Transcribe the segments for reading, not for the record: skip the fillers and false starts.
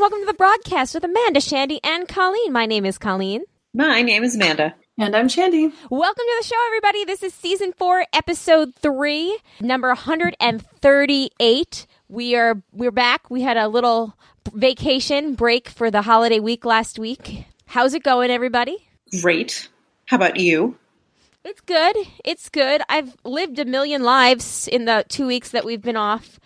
welcome to the broadcast with Amanda, Shandy, and Colleen. My name is Colleen. My name is Amanda. And I'm Shandy. Welcome to the show, everybody. This is Season 4, Episode 3, number 138. We're back. We had a little vacation break for the holiday week last week. How's it going, everybody? Great. How about you? It's good. It's good. I've lived a million lives in the 2 weeks that we've been off.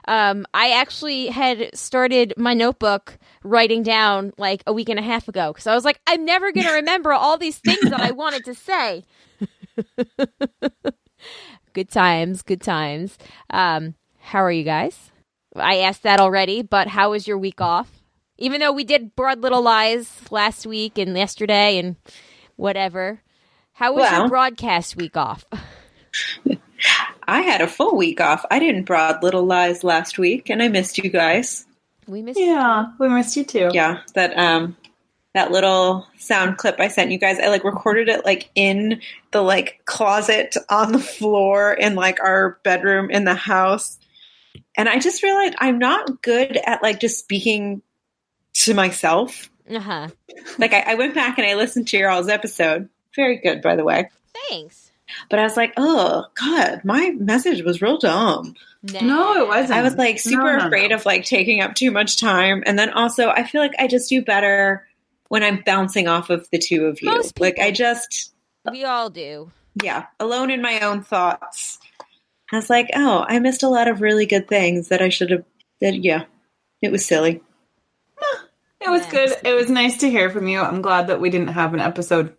I actually had started my notebook writing down like a week and a half ago because I was like, I'm never going to remember all these things that I wanted to say. Good times, good times. How are you guys? I asked that already, but how was your week off? Even though we did Broad Little Lies last week and yesterday and whatever. How was your broadcast week off? I had a full week off. I didn't Broad Little Lies last week, and I missed you guys. We missed you. Yeah, we missed you too. Yeah, that little sound clip I sent you guys, I recorded it in the closet on the floor in our bedroom in the house. And I just realized I'm not good at just speaking to myself. Uh-huh. I went back and I listened to your all's episode. Very good, by the way. Thanks. But I was like, oh, God, my message was real dumb. No, it wasn't. I was super afraid of taking up too much time. And then also, I feel like I just do better when I'm bouncing off of the two of you. Most people, we all do. Yeah, alone in my own thoughts. I was like, oh, I missed a lot of really good things that I should have. Yeah, it was silly. It was good. It was nice to hear from you. I'm glad that we didn't have an episode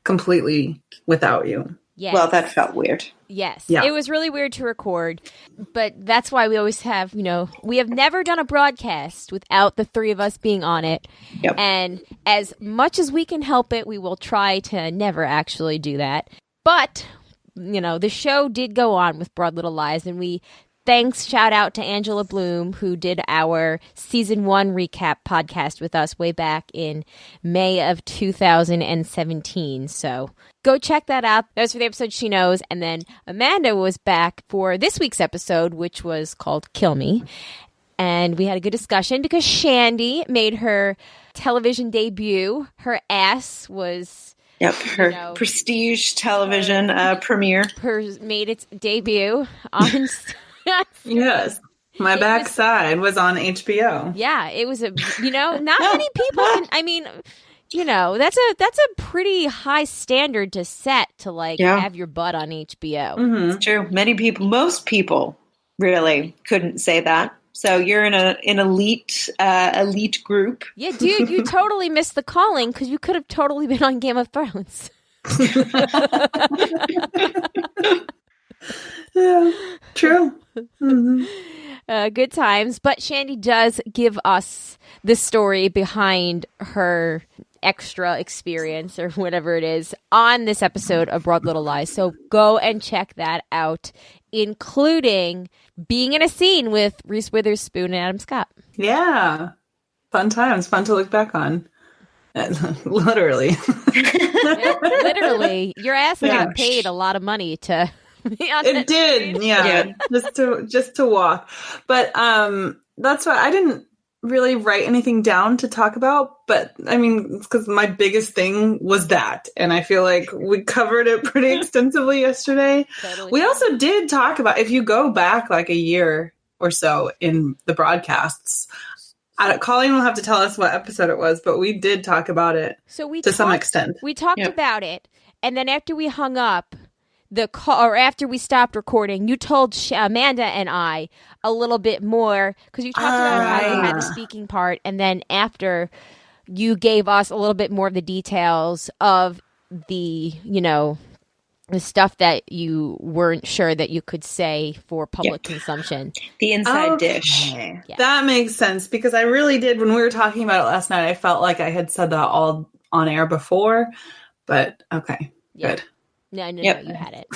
completely without you. Yes. Well, that felt weird. Yes. Yeah. It was really weird to record, but that's why we always have, we have never done a broadcast without the three of us being on it. Yep. And as much as we can help it, we will try to never actually do that. But, the show did go on with Broad Little Lies, and shout out to Angela Bloom, who did our Season 1 recap podcast with us way back in May of 2017. So go check that out. That was for the episode She Knows. And then Amanda was back for this week's episode, which was called Kill Me. And we had a good discussion because Shandy made her television debut. Her ass was... Yep, her prestige television premiere. Made its debut on... Yes. My backside was on HBO. Yeah, it was not many people can, that's a pretty high standard to set to have your butt on HBO. Mm-hmm. It's true. Most people really couldn't say that. So you're in an elite group. Yeah, dude, you totally missed the calling because you could have totally been on Game of Thrones. Yeah, true. Mm-hmm. Good times. But Shandy does give us the story behind her extra experience or whatever it is on this episode of Broad Little Lies. So go and check that out, including being in a scene with Reese Witherspoon and Adam Scott. Yeah. Fun times. Fun to look back on. Literally. Yeah, literally. Your ass got paid a lot of money to... It did, yeah. Just to walk. But that's why I didn't really write anything down to talk about. But it's because my biggest thing was that, and I feel like we covered it pretty extensively yesterday. Totally. We also did talk about, if you go back a year or so in the broadcasts, Colleen will have to tell us what episode it was, but we did talk about it some extent. We talked about it, and then after we hung up after we stopped recording, you told Amanda and I a little bit more because you talked about how you had the speaking part, and then after you gave us a little bit more of the details of the the stuff that you weren't sure that you could say for public consumption. The inside dish. Yeah. That makes sense because I really did, when we were talking about it last night, I felt like I had said that all on air before, but okay, good. No, you had it.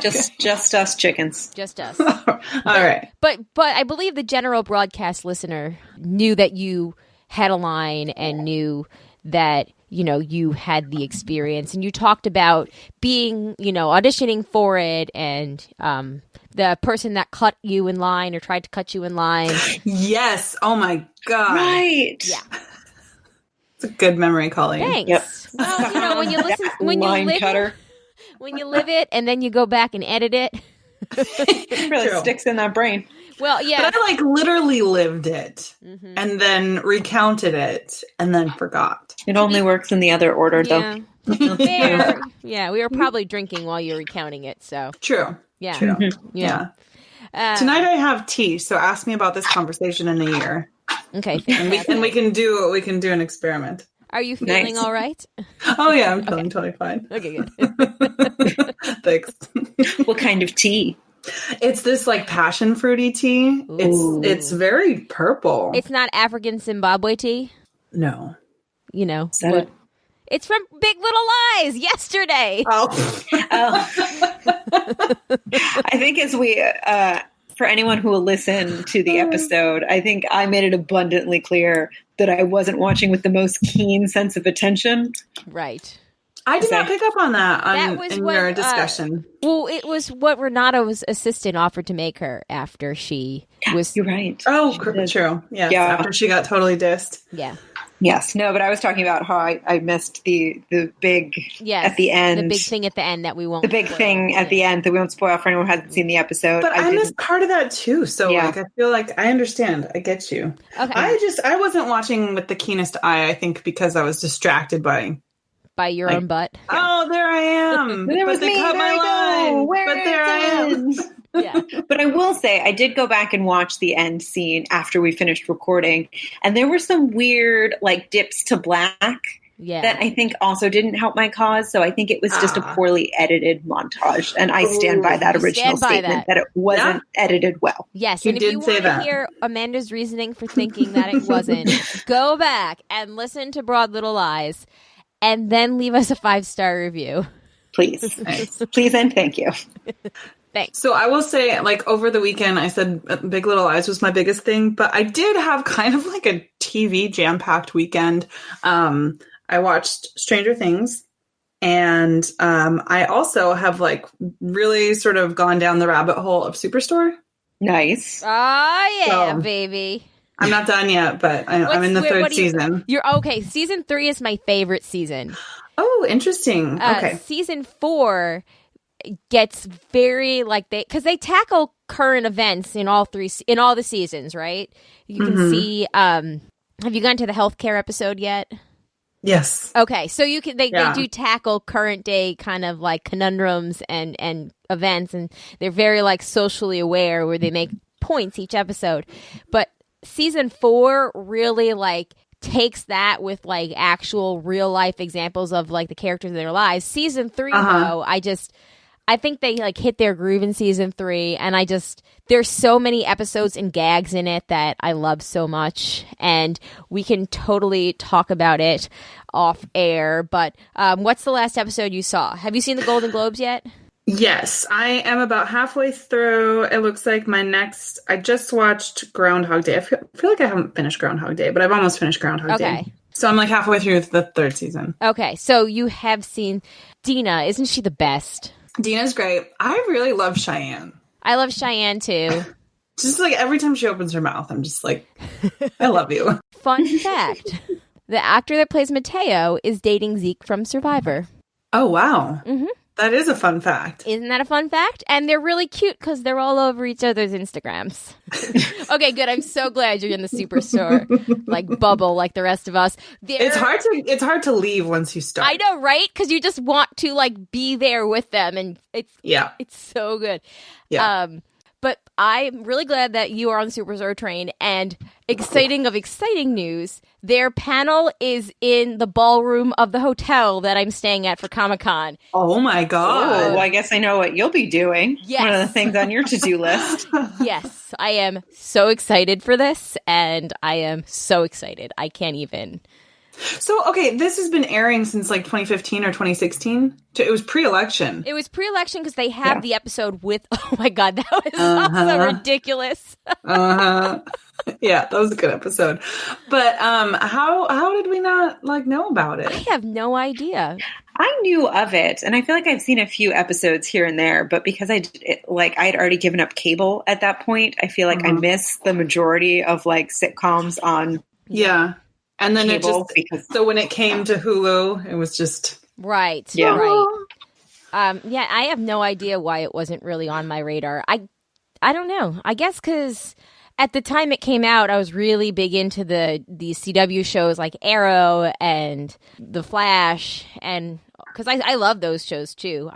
Just us chickens. Just us. All right. But I believe the general broadcast listener knew that you had a line and knew that, you had the experience, and you talked about being, auditioning for it and the person that cut you in line or tried to cut you in line. Yes. Oh my God. Right. Yeah. It's a good memory, Colleen. Thanks. Yep. Well, when you listen, when you Line live cutter. it, when you live it, and then you go back and edit it. It really True. sticks in that brain. Well, yeah. But I literally lived it Mhm. and then recounted it and then forgot. It only works in the other order, Yeah. though. Fair. Yeah, we were probably drinking while you were recounting it, so True. yeah. True. Mm-hmm. Yeah. Tonight I have tea, so ask me about this conversation in a year. Okay. And we Fantastic. can do an experiment. Are you feeling Nice. all right? Oh yeah, I'm feeling totally fine. Okay, good. Thanks. What kind of tea? It's this passion fruity tea. Ooh. It's very purple. It's not African Zimbabwe tea, No. you know. Is that what- it? It's from Big Little Lies yesterday. Oh. I think as we, for anyone who will listen to the episode, I think I made it abundantly clear that I wasn't watching with the most keen sense of attention. Right. I did not pick up on that, was in what, your discussion. Well, it was what Renato's assistant offered to make her after she was. You're right. Oh, She did. true. Yes, Yeah. after she got totally dissed. Yeah. Yes. No, but I was talking about how I missed the big Yes. at the end. The big thing at the end that we won't. The big spoil. thing at the end that we won't spoil for anyone who hasn't seen the episode. But I didn't- missed part of that too. So Yeah. I feel like I understand. I get you. Okay. I wasn't watching with the keenest eye, I think, because I was distracted by By your own butt. oh, there I am. There was but they me, cut there my I go. line. Where But there I am. it is. Yeah. But I will say, I did go back and watch the end scene after we finished recording, and there were some weird, dips to black Yeah. that I think also didn't help my cause. So I think it was just a poorly edited montage, and I stand by that You original stand by statement that it wasn't edited well. Yes, You and if did you say want to that. hear Amanda's reasoning for thinking that it wasn't, go back and listen to Broad Little Lies, and then leave us a 5-star review. Please, Nice. please, and thank you. Thanks. So I will say, over the weekend, I said Big Little Lies was my biggest thing, but I did have kind of a TV jam-packed weekend. I watched Stranger Things, and I also have really sort of gone down the rabbit hole of Superstore. Nice. Oh yeah, So- baby. I'm not done yet, but I'm in the What third do you- season. You're okay. Season 3 is my favorite season. Oh, interesting. Okay. Season 4 gets very because they tackle current events in all the seasons, right? You can see. Have you gone to the healthcare episode yet? Yes. Okay, so they Yeah. do tackle current day kind of conundrums and events, and they're very socially aware where they make points each episode. But season 4 really takes that with actual real life examples of the characters in their lives. Season 3 though, I think they hit their groove in season 3, and there's so many episodes and gags in it that I love so much, and we can totally talk about it off air. But what's the last episode you saw? Have you seen the Golden Globes yet? Yes, I am about halfway through. It looks like I just watched Groundhog Day. I feel like I haven't finished Groundhog Day, but I've almost finished Groundhog Day. Okay. So I'm halfway through the third season. Okay, so you have seen Dina. Isn't she the best? Dina's great. I really love Cheyenne. I love Cheyenne too. Just every time she opens her mouth, I'm just I love you. Fun fact. The actor that plays Mateo is dating Zeke from Survivor. Oh, wow. Mhm. That is a fun fact. Isn't that a fun fact? And they're really cute because they're all over each other's Instagrams. Okay, good. I'm so glad you're in the Superstore bubble like the rest of us. It's hard to leave once you start. I know, right? Because you just want to be there with them, and Yeah. it's so good. Yeah. But I'm really glad that you are on the Superstore train, and exciting news. Their panel is in the ballroom of the hotel that I'm staying at for Comic-Con. Oh my Oh, god. well, I guess I know what you'll be doing. Yes. One of the things on your to-do list. Yes, I am so excited for this, and I am so excited. I can't even. So, okay, this has been airing since 2015 or 2016. It was pre-election. It was pre-election because they have Yeah. the episode with. Oh my god, that was Uh-huh. also ridiculous. Uh-huh. Yeah, that was a good episode. But how did we not know about I it? have no idea. I knew of it, and I feel like I've seen a few episodes here and there, but because I had already given up cable at that point, I feel like I missed the majority of like sitcoms on and then cable so when it came to Hulu, it was just right. I have no idea why it wasn't really on my radar. I don't know. I guess because at the time it came out, I was really big into these CW shows like Arrow and The Flash, and because I love those shows too.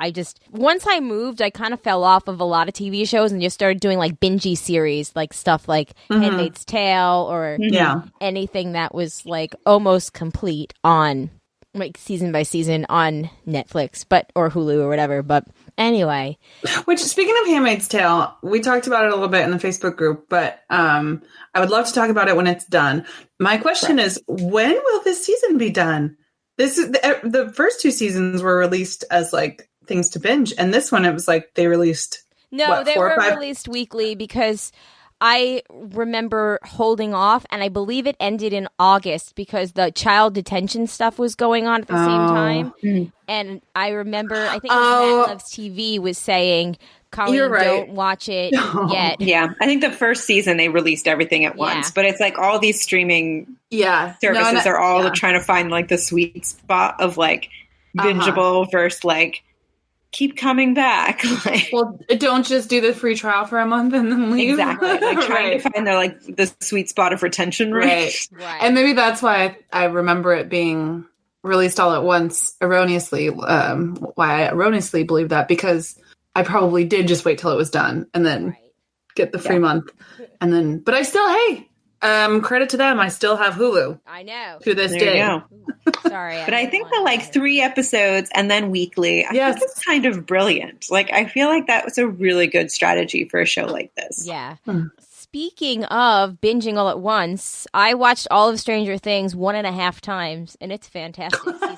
Once I moved, I kind of fell off of a lot of TV shows and just started doing like bingey series, like stuff like Handmaid's Tale or anything that was like almost complete on like season by season on Netflix, or Hulu or whatever. But anyway, which, speaking of Handmaid's Tale, we talked about it a little bit in the Facebook group, but I would love to talk about it when it's done. My question is, when will this season be done? This is the first 2 seasons were released as like things to binge, and this one it was like they released. They were released weekly because I remember holding off, and I believe it ended in August because the child detention stuff was going on at the same time. And I remember, I think Matt Loves TV was saying, Colleen, don't watch it yet. Yeah, I think the first season they released everything at once, but it's like all these streaming services are all trying to find like the sweet spot of like bingeable versus like keep coming back. Well, don't just do the free trial for a month and then leave. Exactly. Like trying to find the sweet spot of retention rate. Right. And maybe that's why I remember it being released all at once erroneously. Why I erroneously believe that, because I probably did just wait till it was done and then get the free month. And then, but I still, credit to them, I still have Hulu. I know. To this day. Ooh, sorry. But I think the like 3 episodes and then weekly, I think it's kind of brilliant. Like, I feel like that was a really good strategy for a show like this. Yeah. Speaking of binging all at once, I watched all of Stranger Things 1.5 times, and it's fantastic. Season 3.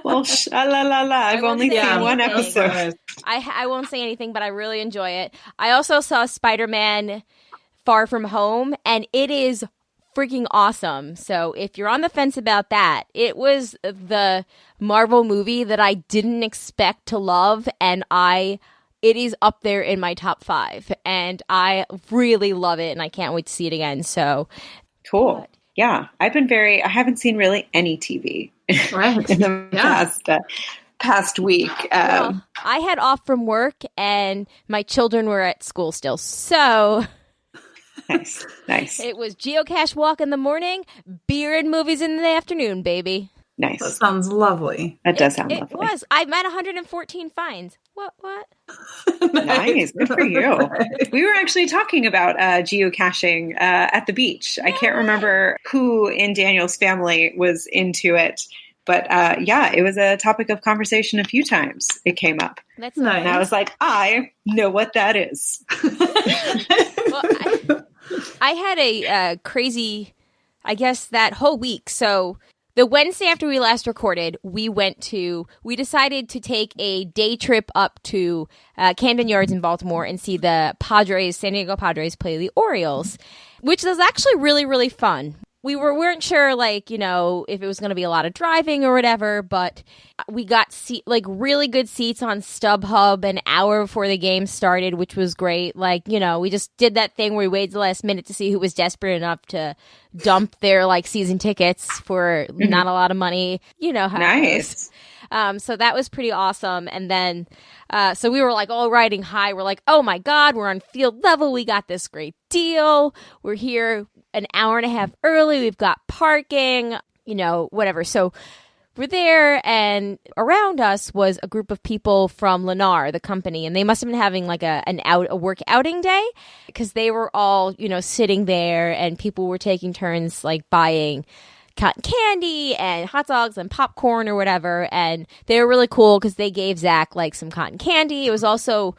Well, I've only seen 1 episode. I won't say anything, but I really enjoy it. I also saw Spider-Man Far From Home, and it is freaking awesome. So if you're on the fence about that, it was the Marvel movie that I didn't expect to love, and it is up there in my top 5, and I really love it, and I can't wait to see it again. So cool. Yeah, I haven't seen really any TV in the past week. Well, I had off from work, and my children were at school still, so nice. It was geocache walk in the morning, beer and movies in the afternoon, baby. Nice. That sounds lovely. That does sound lovely. It was. I'm at 114 finds. What? Nice. Good for you. We were actually talking about geocaching at the beach. I can't remember who in Daniel's family was into it, but it was a topic of conversation a few times. It came up. That's nice. And I was like, I know what that is. Well, I had a crazy, I guess, that whole week. So the Wednesday after we last recorded, we decided to take a day trip up to Camden Yards in Baltimore and see the San Diego Padres play the Orioles, which was actually really, really fun. We weren't sure, like, you know, if it was going to be a lot of driving or whatever, but we got really good seats on StubHub an hour before the game started, which was great. Like, you know, we just did that thing where we waited the last minute to see who was desperate enough to dump their like season tickets for not a lot of money. You know how nice. It goes. So that was pretty awesome. And then, so we were like all riding high. We're like, oh my God, we're on field level. We got this great deal. We're here an hour and a half early. We've got parking, you know, whatever. So we're there, and around us was a group of people from Lennar, the company, and they must have been having like a work outing day, because they were all, you know, sitting there, and people were taking turns like buying cotton candy and hot dogs and popcorn or whatever, and they were really cool because they gave Zach like some cotton candy. It was also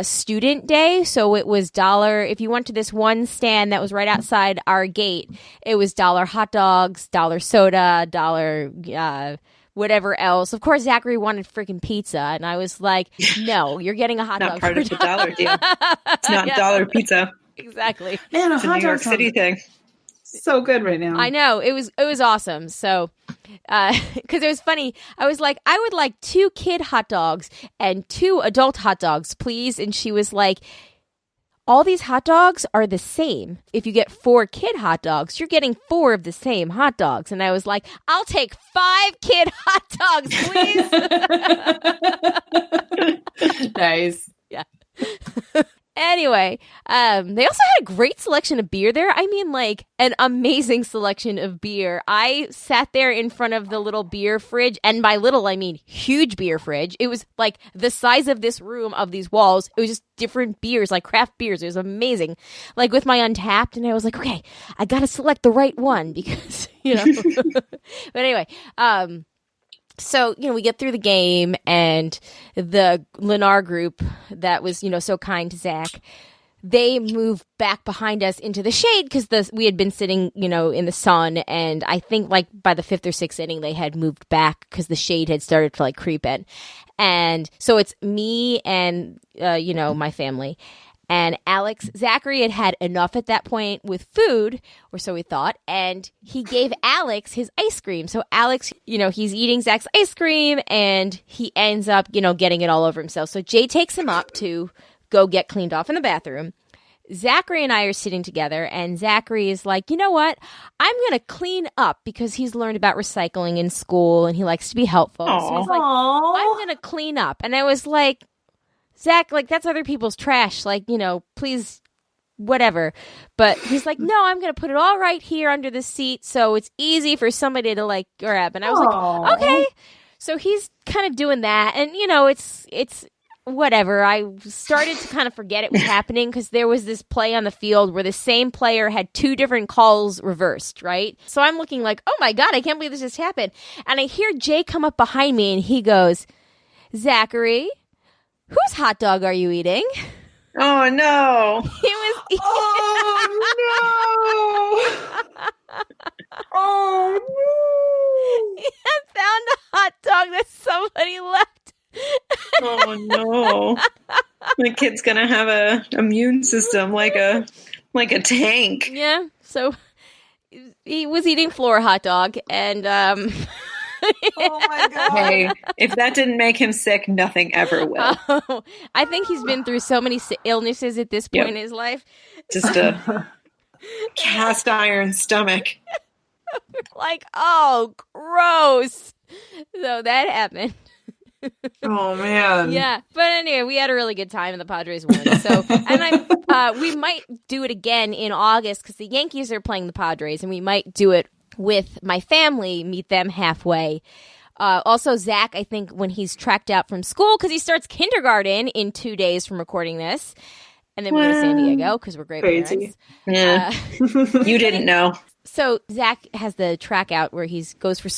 student day, so it was $1 if you went to this one stand that was right outside our gate. It was $1 hot dogs, $1 soda, $1 whatever else. Of course, Zachary wanted freaking pizza, and I was like, no, you're getting a hot dog. Not part of the dollar deal. It's not dollar pizza. Exactly. Man, it's a New York City thing. So good right now. I know. It was awesome. So because it was funny. I was like, I would like 2 kid hot dogs and 2 adult hot dogs, please. And she was like, all these hot dogs are the same. If you get 4 kid hot dogs, you're getting 4 of the same hot dogs. And I was like, I'll take 5 kid hot dogs, please. Nice. Yeah. Anyway, they also had a great selection of beer there. I mean, like, an amazing selection of beer. I sat there in front of the little beer fridge, and by little, I mean huge beer fridge. It was like the size of this room, of these walls. It was just different beers, like craft beers. It was amazing. Like with my Untapped, and I was like, okay, I gotta select the right one because, But anyway, so, we get through the game, and the Lennar group that was, so kind to Zach, they moved back behind us into the shade because we had been sitting, in the sun, and I think like by the 5th or 6th inning, they had moved back because the shade had started to like creep in. And so it's me and, my family. And Zachary had enough at that point with food, or so we thought, and he gave Alex his ice cream. So Alex, he's eating Zach's ice cream, and he ends up, getting it all over himself. So Jay takes him up to go get cleaned off in the bathroom. Zachary and I are sitting together, and Zachary is like, you know what? I'm going to clean up because he's learned about recycling in school, and he likes to be helpful. Aww. So he's like, I'm going to clean up. And I was like, Zach, like, that's other people's trash. Like, please, whatever. But he's like, no, I'm going to put it all right here under the seat so it's easy for somebody to, like, grab. And I was like, okay. So he's kind of doing that. And, it's whatever. I started to kind of forget it was happening because there was this play on the field where the same player had 2 different calls reversed, right? So I'm looking like, oh, my God, I can't believe this just happened. And I hear Jay come up behind me, and he goes, Zachary, whose hot dog are you eating? Oh, no. He was eating. Oh, no. Oh, no. He had found a hot dog that somebody left. Oh, no. My kid's going to have a immune system like a tank. Yeah. So he was eating floor hot dog, and Oh, my God. Hey, if that didn't make him sick, nothing ever will. Oh, I think he's been through so many illnesses at this point in his life. Just a cast iron stomach. Like, oh, gross. So that happened. Oh, man. Yeah, but anyway, we had a really good time and the Padres won. So, and we might do it again in August because the Yankees are playing the Padres, and we might do it with my family, meet them halfway. Also, Zach, I think when he's tracked out from school, because he starts kindergarten in 2 days from recording this, and then we go to San Diego because we're great Crazy. parents. Yeah. You didn't know. So Zach has the track out where he goes for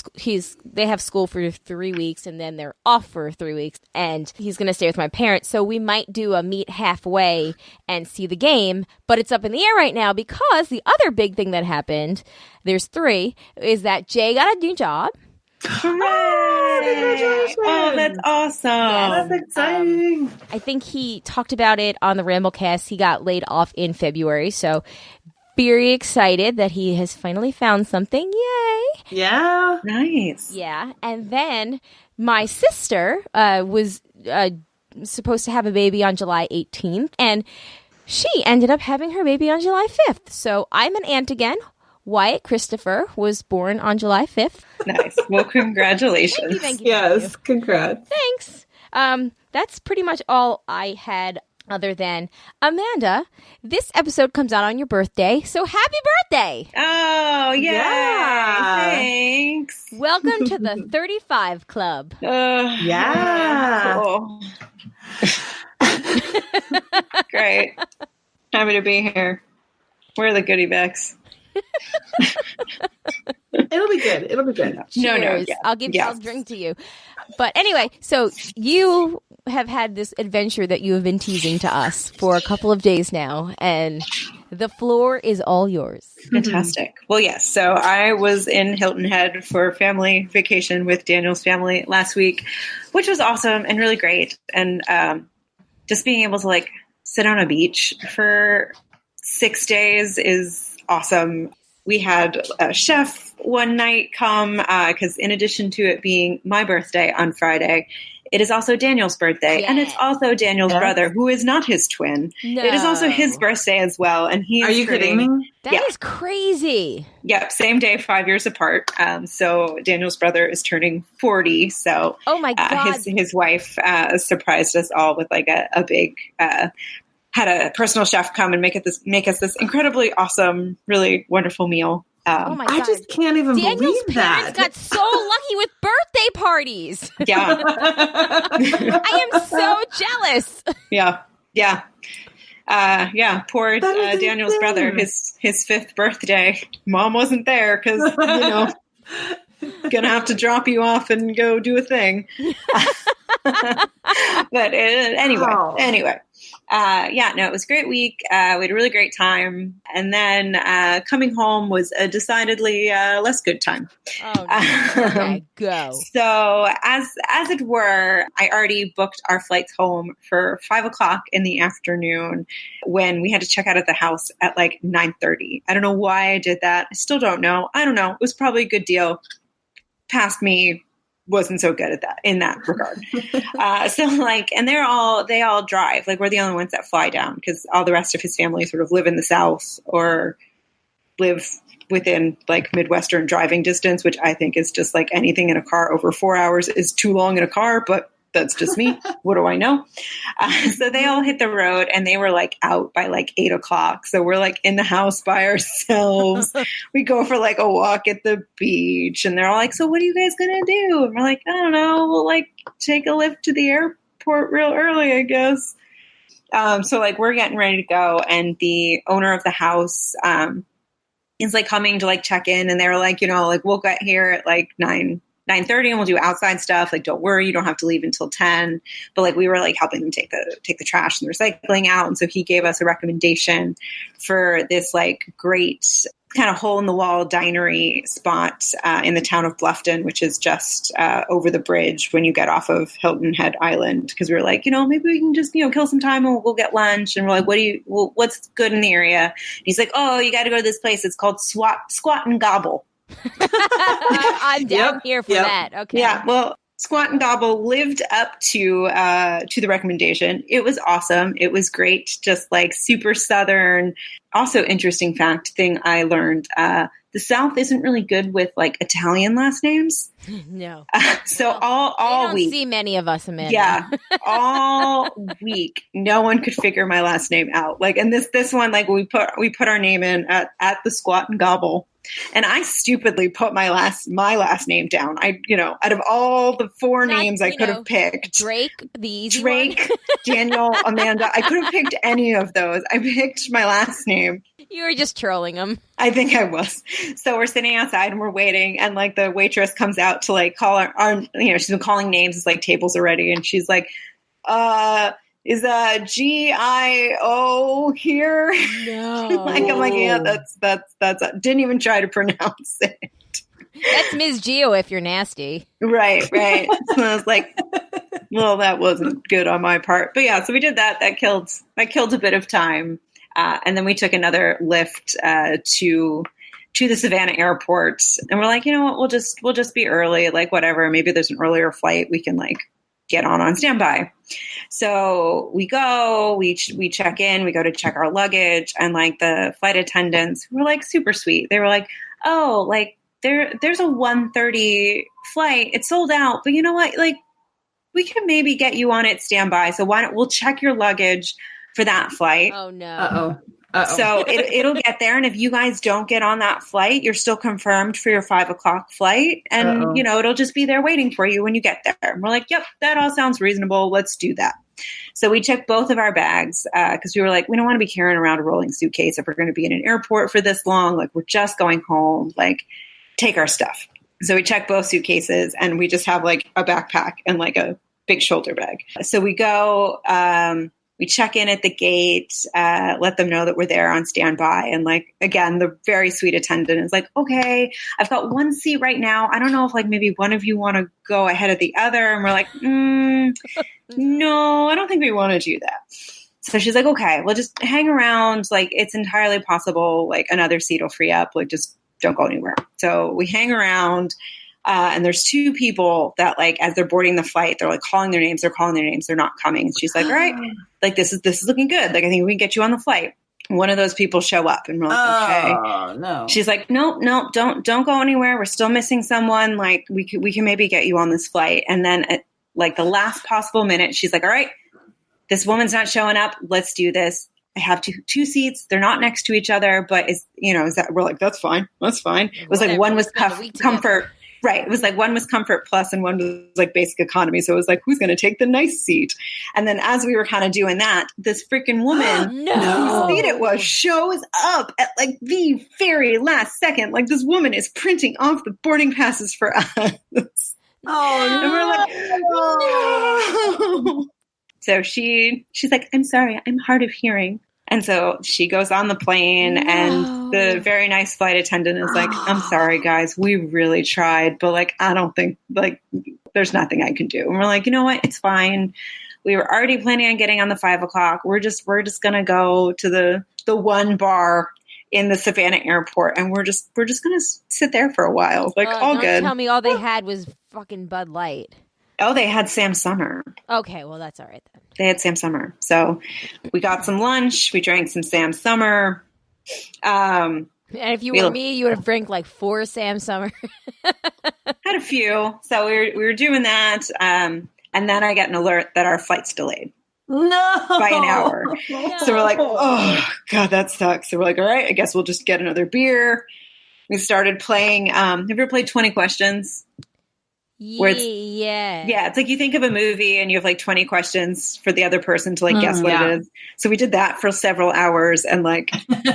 they have school for 3 weeks, and then they're off for 3 weeks, and he's going to stay with my parents. So we might do a meet halfway and see the game, but it's up in the air right now because the other big thing that happened, there's 3, is that Jay got a new job. Hooray! Oh, that's awesome. That's exciting. I think he talked about it on the Ramblecast. He got laid off in February, so very excited that he has finally found something. Yay! Yeah. Nice. Yeah, and then my sister was supposed to have a baby on July 18th, and she ended up having her baby on July 5th. So I'm an aunt again. Wyatt Christopher was born on July 5th. Nice. Well, congratulations. Thank you. Yes. Congrats. Thanks. That's pretty much all I had other than, Amanda, this episode comes out on your birthday, so happy birthday! Oh, yay. Yeah. Thanks. Welcome to the 35 Club. Yeah. Cool. Great. Happy to be here. Where are the goodie bags? It'll be good. It'll be good. No. Cheers. Yeah. I'll drink to you. But anyway, so you have had this adventure that you have been teasing to us for a couple of days now, and the floor is all yours. Fantastic. Well, yes. So I was in Hilton Head for family vacation with Daniel's family last week, which was awesome and really great. And just being able to like sit on a beach for 6 days is awesome. we had a chef one night come because in addition to it being my birthday on Friday, it is also Daniel's birthday, and it's also Daniel's brother, who is not his twin. No. It is also his birthday as well, and he is Are you kidding me? That is crazy. Yep, same day, 5 years apart. So Daniel's brother is turning 40. So oh my God, his wife surprised us all with like a big. Had a personal chef come and make us this incredibly awesome, really wonderful meal. Oh my God. I just can't even Daniel's believe parents that. got so lucky with birthday parties. Yeah. I am so jealous. Yeah. Poor Daniel's insane. brother, his fifth birthday. Mom wasn't there because, gonna have to drop you off and go do a thing. But anyway. It was a great week. We had a really great time. And then coming home was a decidedly less good time. Oh, no. Okay, go. So as it were, I already booked our flights home for 5:00 in the afternoon when we had to check out of the house at like 9:30. I don't know why I did that. I still don't know. I don't know. It was probably a good deal. Past me wasn't so good at that in that regard. And they all drive. Like, we're the only ones that fly down because all the rest of his family sort of live in the South or live within like Midwestern driving distance, which I think is just like anything in a car over 4 hours is too long in a car, but that's just me. What do I know? So they all hit the road and they were like out by like 8:00. So we're like in the house by ourselves. We go for like a walk at the beach and they're all like, so what are you guys going to do? And we're like, I don't know. We'll like take a lift to the airport real early, I guess. So like we're getting ready to go and the owner of the house, is like coming to like check in and they're like, like we'll get here at like 9:30 and we'll do outside stuff. Like, don't worry, you don't have to leave until 10. But like we were like helping them take the trash and the recycling out. And so he gave us a recommendation for this like great kind of hole in the wall dinery spot in the town of Bluffton, which is just over the bridge when you get off of Hilton Head Island. Because we were like, maybe we can just, kill some time and we'll get lunch. And we're like, what's good in the area? And he's like, oh, you got to go to this place. It's called Squat and Gobble. I'm down here for that. Okay. Yeah. Well, Squat and Gobble lived up to the recommendation. It was awesome. It was great. Just like super Southern. Also, interesting thing I learned. The South isn't really good with like Italian last names. No. So all don't week, see many of us, Amanda. yeah, all week, no one could figure my last name out. Like, and this one, like we put our name in at the Squat and Gobble. And I stupidly put my last name down. Out of all the four names I could have picked, Drake, the easy one. Daniel, Amanda, I could have picked any of those. I picked my last name. You were just trolling him. I think I was. So we're sitting outside and we're waiting, and like the waitress comes out to like call our she's been calling names. It's like tables are ready, and she's like, is GIO here? No. I'm like, yeah, that's didn't even try to pronounce it. That's Ms. Geo if you're nasty. Right. So I was like, well, that wasn't good on my part. But yeah, so we did that. That killed a bit of time. And then we took another lift to the Savannah airport. And we're like, you know what, we'll just be early, like whatever. Maybe there's an earlier flight we can like get on standby. So we go, we check in, we go to check our luggage, and like the flight attendants were like super sweet. They were like, oh, like there's a 1:30 flight. It's sold out, but you know what? Like we can maybe get you on it standby. So we'll check your luggage for that flight. Oh no. Uh-oh. So it'll get there. And if you guys don't get on that flight, you're still confirmed for your 5:00 flight. And, it'll just be there waiting for you when you get there. And we're like, yep, that all sounds reasonable. Let's do that. So we checked both of our bags because we were like, we don't want to be carrying around a rolling suitcase if we're going to be in an airport for this long. Like, we're just going home. Like, take our stuff. So we checked both suitcases and we just have like a backpack and like a big shoulder bag. So we go, we check in at the gate, let them know that we're there on standby. And like, again, the very sweet attendant is like, okay, I've got one seat right now. I don't know if like maybe one of you want to go ahead of the other. And we're like, no, I don't think we want to do that. So she's like, okay, we'll just hang around. Like, it's entirely possible, like another seat will free up. Like, just don't go anywhere. So we hang around. And there's two people that like, as they're boarding the flight, they're like calling their names. They're calling their names. They're not coming. And she's like, all right, like this is looking good. Like, I think we can get you on the flight. One of those people show up and we're like, okay. No. She's like, no, don't go anywhere. We're still missing someone. Like we can maybe get you on this flight. And then at like the last possible minute, she's like, all right, this woman's not showing up. Let's do this. I have two seats. They're not next to each other, but is that we're like, that's fine. That's fine. It was like one was comfort. Right. It was like one was comfort plus and one was like basic economy. So it was like, who's going to take the nice seat? And then as we were kind of doing that, this freaking woman whose seat it was shows up at like the very last second. Like this woman is printing off the boarding passes for us. Oh, and we're like, no. So she's like, I'm sorry, I'm hard of hearing. And so she goes on the plane and the very nice flight attendant is like, I'm sorry, guys, we really tried, but like, I don't think like there's nothing I can do. And we're like, you know what? It's fine. We were already planning on getting on the 5 o'clock. We're just going to go to the one bar in the Savannah airport. And we're just going to sit there for a while. Like all don't good. Tell me all they had was fucking Bud Light. Oh, they had Sam Summer. Okay, well, that's all right then. They had Sam Summer. So we got some lunch. We drank some Sam Summer. And if you were me, you would have drank like 4 Sam Summer. Had a few. So we were doing that. And then I get an alert that our flight's delayed. No. By an hour. No. So we're like, oh, God, that sucks. So we're like, all right, I guess we'll just get another beer. We started playing. Have you ever played 20 Questions? Yeah. It's like you think of a movie and you have like 20 questions for the other person to like guess what it is. So we did that for several hours and like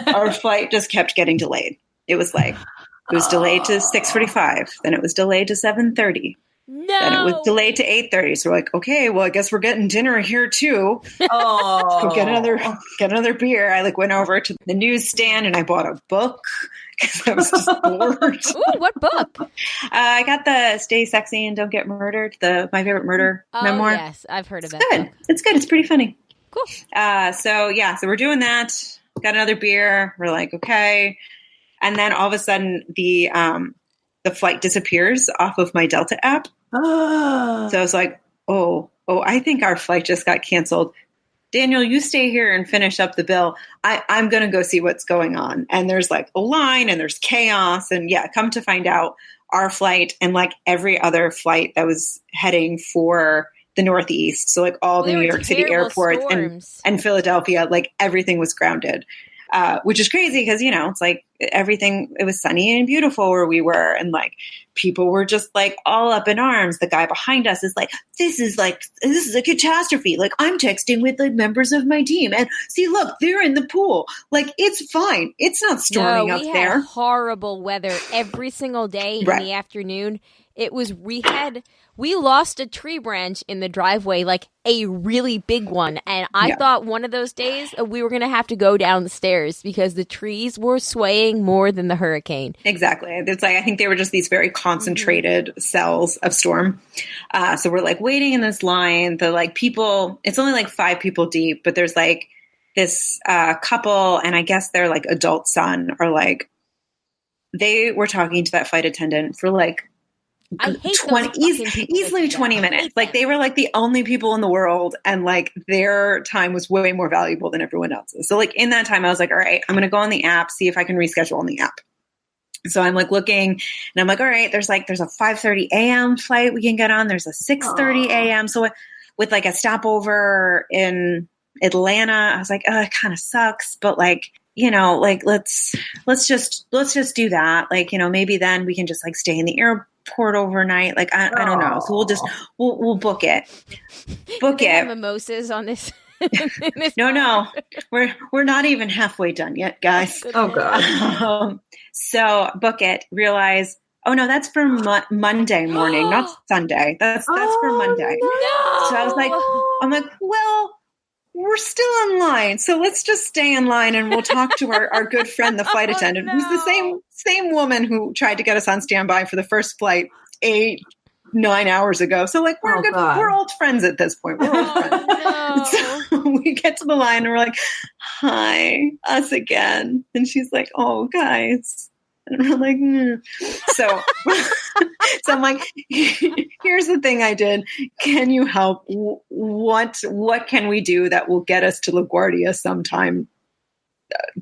our flight just kept getting delayed. It was like, it was delayed to 6:45. Then it was delayed to 7:30. No. Then it was delayed to 8:30. So we're like, okay, well, I guess we're getting dinner here too. Oh. Go get another beer. I like went over to the newsstand and I bought a book because I was just bored. Ooh, what book? I got the Stay Sexy and Don't Get Murdered, my favorite murder memoir. Yes, I've heard of that. Good. It's good. It's pretty funny. Cool. So we're doing that. Got another beer. We're like, okay. And then all of a sudden the flight disappears off of my Delta app. So I was like, oh, I think our flight just got canceled. Daniel, you stay here and finish up the bill. I'm going to go see what's going on. And there's like a line and there's chaos. And come to find out our flight and like every other flight that was heading for the Northeast. So like all the New York City airports and Philadelphia, like everything was grounded. Which is crazy because, it's like everything, it was sunny and beautiful where we were. And like people were just like all up in arms. The guy behind us is like, this is a catastrophe. Like I'm texting with the members of my team and see, look, they're in the pool. Like it's fine. It's not storming up there. We had horrible weather every single day in the afternoon. It was, we lost a tree branch in the driveway, like a really big one. And I thought one of those days we were going to have to go down the stairs because the trees were swaying more than the hurricane. Exactly. It's like, I think they were just these very concentrated cells of storm. So we're like waiting in this line. The like people, it's only like 5 people deep, but there's like this couple and I guess their like adult son are like, they were talking to that flight attendant for like, I hate 20 easily 20 minutes. Like they were like the only people in the world and like their time was way more valuable than everyone else's. So like in that time I was like, all right, I'm going to go on the app, see if I can reschedule on the app. So I'm like looking and I'm like, all right, there's a 5:30 a.m. flight we can get on. There's a 6:30 a.m. So with like a stopover in Atlanta, I was like, oh, it kind of sucks, but like, like let's just do that. Like, maybe then we can just like stay in the airport overnight. Like I don't know. So we'll book it. Book it. Mimosas on this. No. We're not even halfway done yet, guys. Oh God. So book it. Realize. Oh no, that's for Monday morning, not Sunday. That's for Monday. No. So I was like, well, we're still in line, so let's just stay in line and we'll talk to our good friend, the flight attendant, who's the same woman who tried to get us on standby for the first flight 8-9 hours ago. So like we're good. God. We're old friends at this point. We're old friends. No. So we get to the line and we're like, "Hi, us again," and she's like, "Oh, guys, And we're like, so, so I'm like, here's the thing I did. Can you help? What can we do that will get us to LaGuardia sometime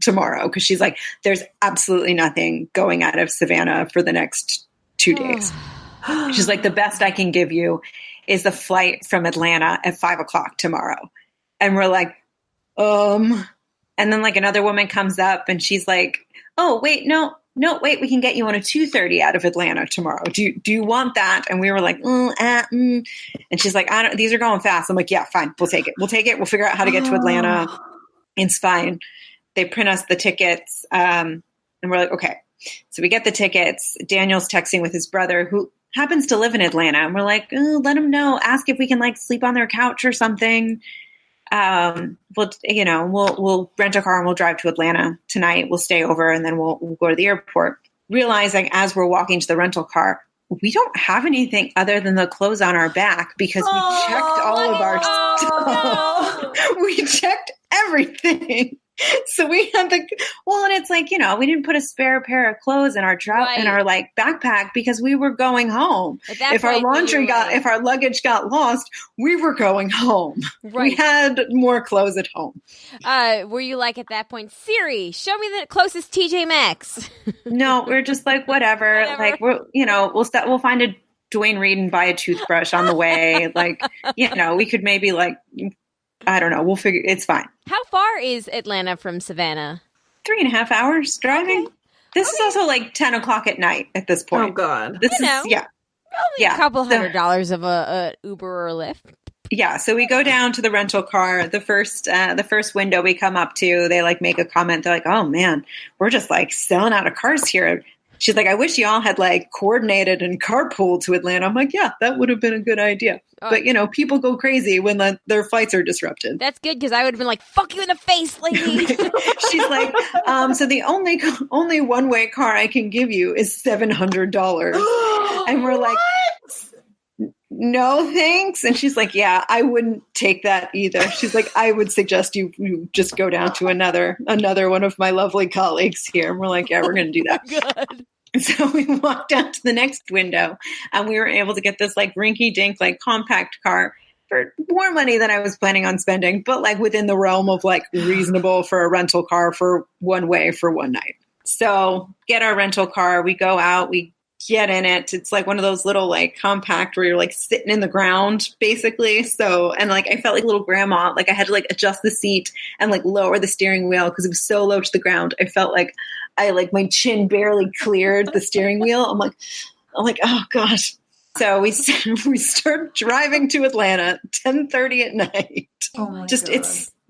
tomorrow? Because she's like, there's absolutely nothing going out of Savannah for the next 2 days. She's like, the best I can give you is the flight from Atlanta at 5:00 tomorrow. And we're like, and then like another woman comes up and she's like, oh, wait, no, wait, we can get you on a 2:30 out of Atlanta tomorrow. Do you want that? And we were like, And she's like, these are going fast. I'm like, yeah, fine. We'll take it. We'll figure out how to get to Atlanta. It's fine. They print us the tickets. And we're like, okay. So we get the tickets. Daniel's texting with his brother who happens to live in Atlanta. And we're like, let him know. Ask if we can like sleep on their couch or something. We'll rent a car and we'll drive to Atlanta tonight. We'll stay over and then we'll go to the airport. Realizing as we're walking to the rental car, we don't have anything other than the clothes on our back because we checked all of our stuff. No. We checked everything. So we had and it's like, we didn't put a spare pair of clothes in our in our like backpack because we were going home. If our luggage got lost, we were going home. Right. We had more clothes at home. Were you like at that point, Siri, show me the closest TJ Maxx? No, we're just like, whatever. Like we'll find a Dwayne Reed and buy a toothbrush on the way. Like, we could maybe like, I don't know. We'll figure. It's fine. How far is Atlanta from Savannah? 3.5 hours driving. Okay. This is also like 10:00 at night at this point. Oh God. This is probably a couple $100 of a Uber or a Lyft. Yeah. So we go down to the rental car. The first window we come up to, they like make a comment. They're like, "Oh man, we're just like selling out of cars here." She's like, I wish y'all had like coordinated and carpooled to Atlanta. I'm like, yeah, that would have been a good idea. Oh. But, people go crazy when their flights are disrupted. That's good because I would have been like, fuck you in the face, lady. She's like, so the only one-way car I can give you is $700. And we're like, no, thanks. And she's like, yeah, I wouldn't take that either. She's like, I would suggest you just go down to another one of my lovely colleagues here. And we're like, yeah, we're going to do that. Good. So we walked out to the next window and we were able to get this like rinky dink, like compact car for more money than I was planning on spending, but like within the realm of like reasonable for a rental car for one way for one night. So get our rental car. We go out, we get in it. It's like one of those little like compact where you're like sitting in the ground basically. So, and like I felt like little grandma, like I had to like adjust the seat and like lower the steering wheel because it was so low to the ground. I felt like my chin barely cleared the steering wheel. I'm like, oh gosh. So we start driving to Atlanta 10:30 at night. Oh my God.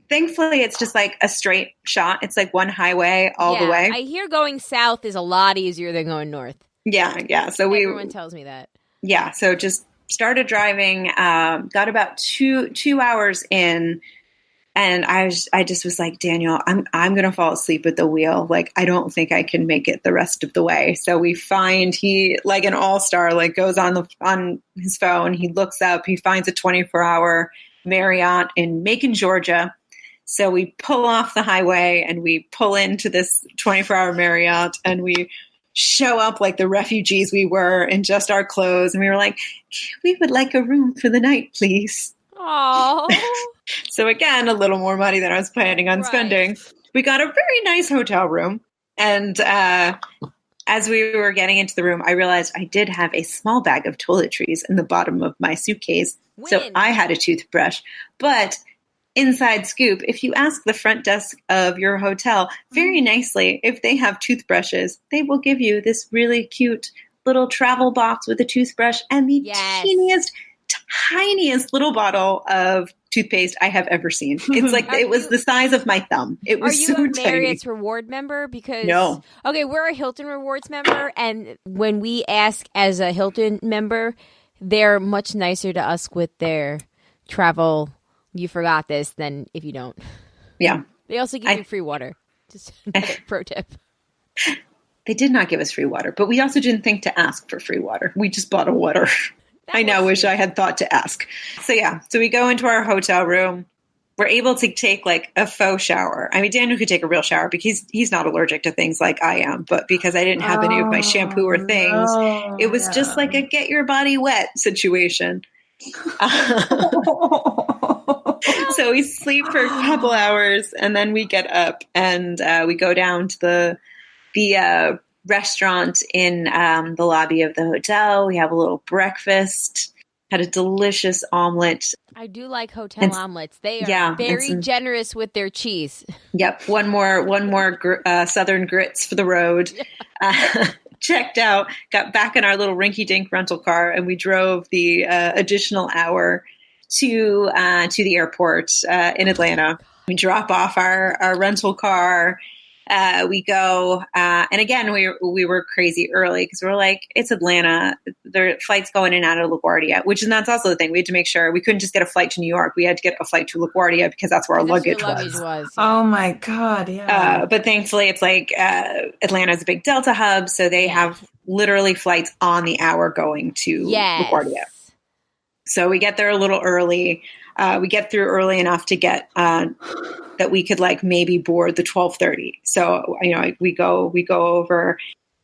Thankfully, it's just like a straight shot. It's like one highway all the way. I hear going south is a lot easier than going north. Yeah. So everyone tells me that. Yeah. So just started driving, got about two hours in, and I just was like, Daniel, I'm going to fall asleep at the wheel. Like, I don't think I can make it the rest of the way. So we find he, like an all-star, like goes on his phone. He looks up, he finds a 24-hour Marriott in Macon, Georgia. So we pull off the highway and we pull into this 24-hour Marriott and we show up like the refugees we were in just our clothes. And we were like, we would like a room for the night, please. Oh. So again, a little more money than I was planning on spending. We got a very nice hotel room. And as we were getting into the room, I realized I did have a small bag of toiletries in the bottom of my suitcase. So I had a toothbrush. But inside scoop, if you ask the front desk of your hotel very nicely, if they have toothbrushes, they will give you this really cute little travel box with a toothbrush and the tiniest little bottle of toothpaste I have ever seen. It's like it was the size of my thumb. It was so tiny. Are you a Marriott's Reward member? Because no. Okay, we're a Hilton Rewards member, and when we ask as a Hilton member, they're much nicer to us with their travel. You forgot this, than if you don't. Yeah. They also give you free water. Just another pro tip. They did not give us free water, but we also didn't think to ask for free water. We just bought a water. I now wish I had thought to ask. So yeah, so we go into our hotel room. we're able to take like a faux shower. I mean, Daniel could take a real shower because he's not allergic to things like I am, but because I didn't have any of my shampoo or things, it was just like a get your body wet situation. So we sleep for a couple hours and then we get up and we go down to the restaurant in the lobby of the hotel. We have a little breakfast. Had a delicious omelet. I do like hotel omelets. They are very generous with their cheese. Yep. One more Southern grits for the road. Checked out, got back in our little rinky-dink rental car, and we drove the additional hour to the airport in Atlanta. We drop off our rental car. We go, and again, we were crazy early because we're like, it's Atlanta. There are flights going in and out of LaGuardia, and that's also the thing. We had to make sure we couldn't just get a flight to New York. We had to get a flight to LaGuardia because that's where our luggage was. Yeah. Oh my God. Yeah. But thankfully it's like, Atlanta is a big Delta hub. So they have literally flights on the hour going to LaGuardia. So we get there a little early. We get through early enough to get, that we could like maybe board the 12:30. So, we go over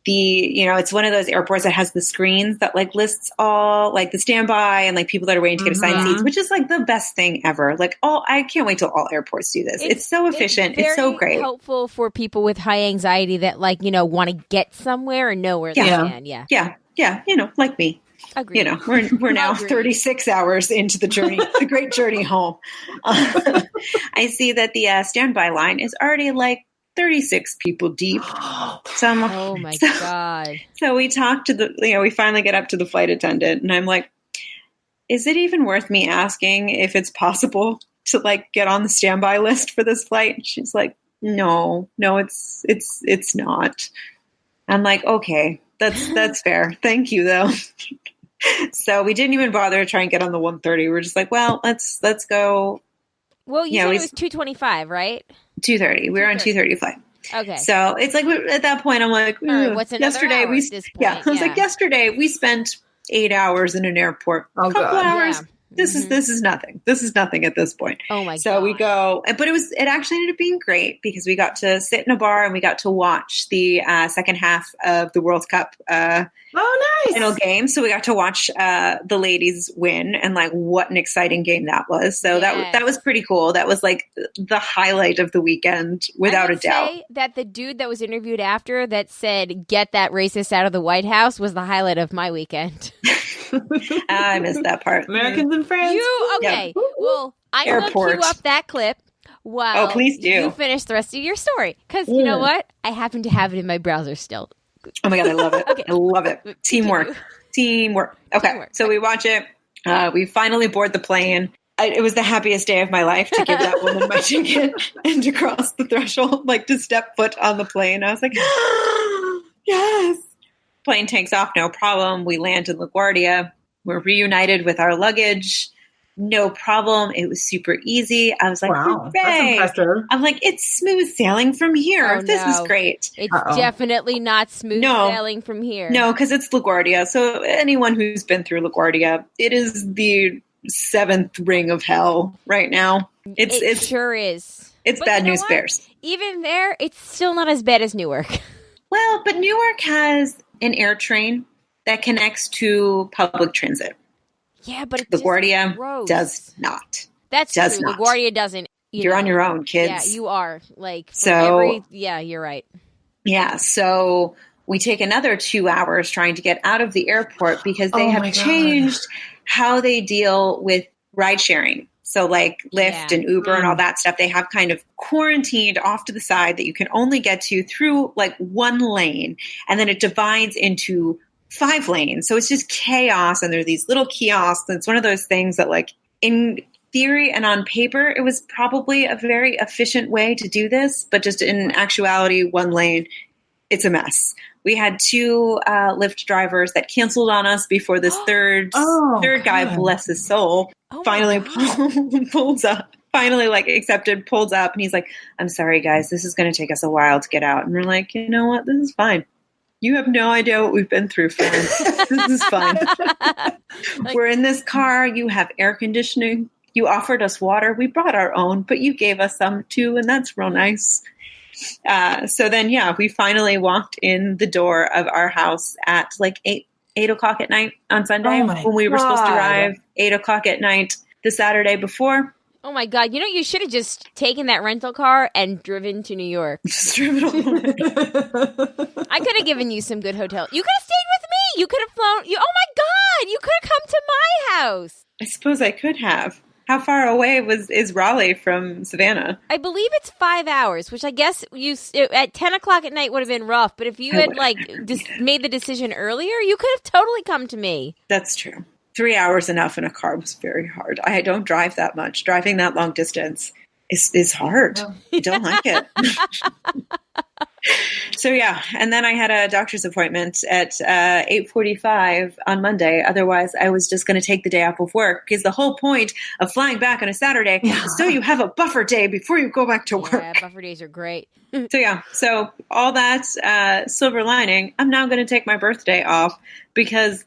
the, it's one of those airports that has the screens that like lists all like the standby and like people that are waiting to get assigned seats, which is like the best thing ever. Like, I can't wait till all airports do this. It's so efficient. It's so great. Helpful for people with high anxiety that like, want to get somewhere and know where they can. Yeah. Yeah. Like me. Agreed. We're now 36 hours into the journey, the great journey home. I see that the standby line is already like 36 people deep. So oh my God. So we talked to we finally get up to the flight attendant and I'm like, is it even worth me asking if it's possible to like get on the standby list for this flight? And she's like, no, it's not. I'm like, okay, that's fair. Thank you though. So we didn't even bother to try and get on the 1:30. We're just like, well, let's go. Well, you said it was 2:25, right? 2:30. We were on 2:30 flight. Okay. So it's like at that point, I'm like, what's yesterday? I was like, yesterday we spent 8 hours in an airport. Oh, couple God. hours. This is nothing. This is nothing at this point. Oh my God. So we go, but it actually ended up being great because we got to sit in a bar and we got to watch the second half of the World Cup final game. So we got to watch the ladies win and like what an exciting game that was. So that was pretty cool. That was like the highlight of the weekend without a doubt. Say that the dude that was interviewed after that said, "Get that racist out of the White House," was the highlight of my weekend. I missed that part. Americans and France. Okay. Yeah. Well, I'm going to queue up that clip while please do. You finish the rest of your story. Because you know what? I happen to have it in my browser still. Oh my God, I love it. Okay. I love it. Teamwork. Okay, so we watch it. We finally board the plane. It was the happiest day of my life to give that woman my ticket and to cross the threshold, like to step foot on the plane. I was like, yes. Plane takes off, no problem. We land in LaGuardia. We're reunited with our luggage. No problem. It was super easy. I was like, wow, that's impressive. I'm like, it's smooth sailing from here. This is great. It's definitely not smooth sailing from here. No, because it's LaGuardia. So anyone who's been through LaGuardia, it is the 7th ring of hell right now. It sure is. It's bad news bears. Even there, it's still not as bad as Newark. Well, but Newark has an air train that connects to public transit. Yeah, but LaGuardia does not. That's true. LaGuardia doesn't. You're on your own, kids. Yeah, you are. Like, you're right. Yeah, so we take another 2 hours trying to get out of the airport because they have changed how they deal with ride sharing. So like Lyft and Uber and all that stuff, they have kind of quarantined off to the side that you can only get to through like one lane. And then it divides into 5 lanes. So it's just chaos. And there are these little kiosks. And it's one of those things that like in theory and on paper, it was probably a very efficient way to do this. But just in actuality, one lane, it's a mess. We had 2 Lyft drivers that canceled on us before this third guy, bless his soul, finally pulls up. Finally, pulls up, and he's like, "I'm sorry, guys, this is going to take us a while to get out." And we're like, "You know what? This is fine. You have no idea what we've been through, friends. This is fine. We're in this car. You have air conditioning. You offered us water. We brought our own, but you gave us some too, and that's real nice. So then, we finally walked in the door of our house at like 8 o'clock at night on Sunday when we were supposed to arrive 8 o'clock at night the Saturday before. Oh my God. You know, you should have just taken that rental car and driven to New York. Just driven all the way. I could have given you some good hotel. You could have stayed with me. You could have flown. Oh my God. You could have come to my house. I suppose I could have. How far away is Raleigh from Savannah? I believe it's 5 hours, which I guess at 10 o'clock at night would have been rough. But if you had made the decision earlier, you could have totally come to me. That's true. 3 hours enough in a car was very hard. I don't drive that much. Driving that long distance is hard. No. I don't like it. So and then I had a doctor's appointment at 8:45 on Monday. Otherwise, I was just going to take the day off of work because the whole point of flying back on a Saturday is so you have a buffer day before you go back to work. Yeah, buffer days are great. So all that silver lining, I'm now going to take my birthday off because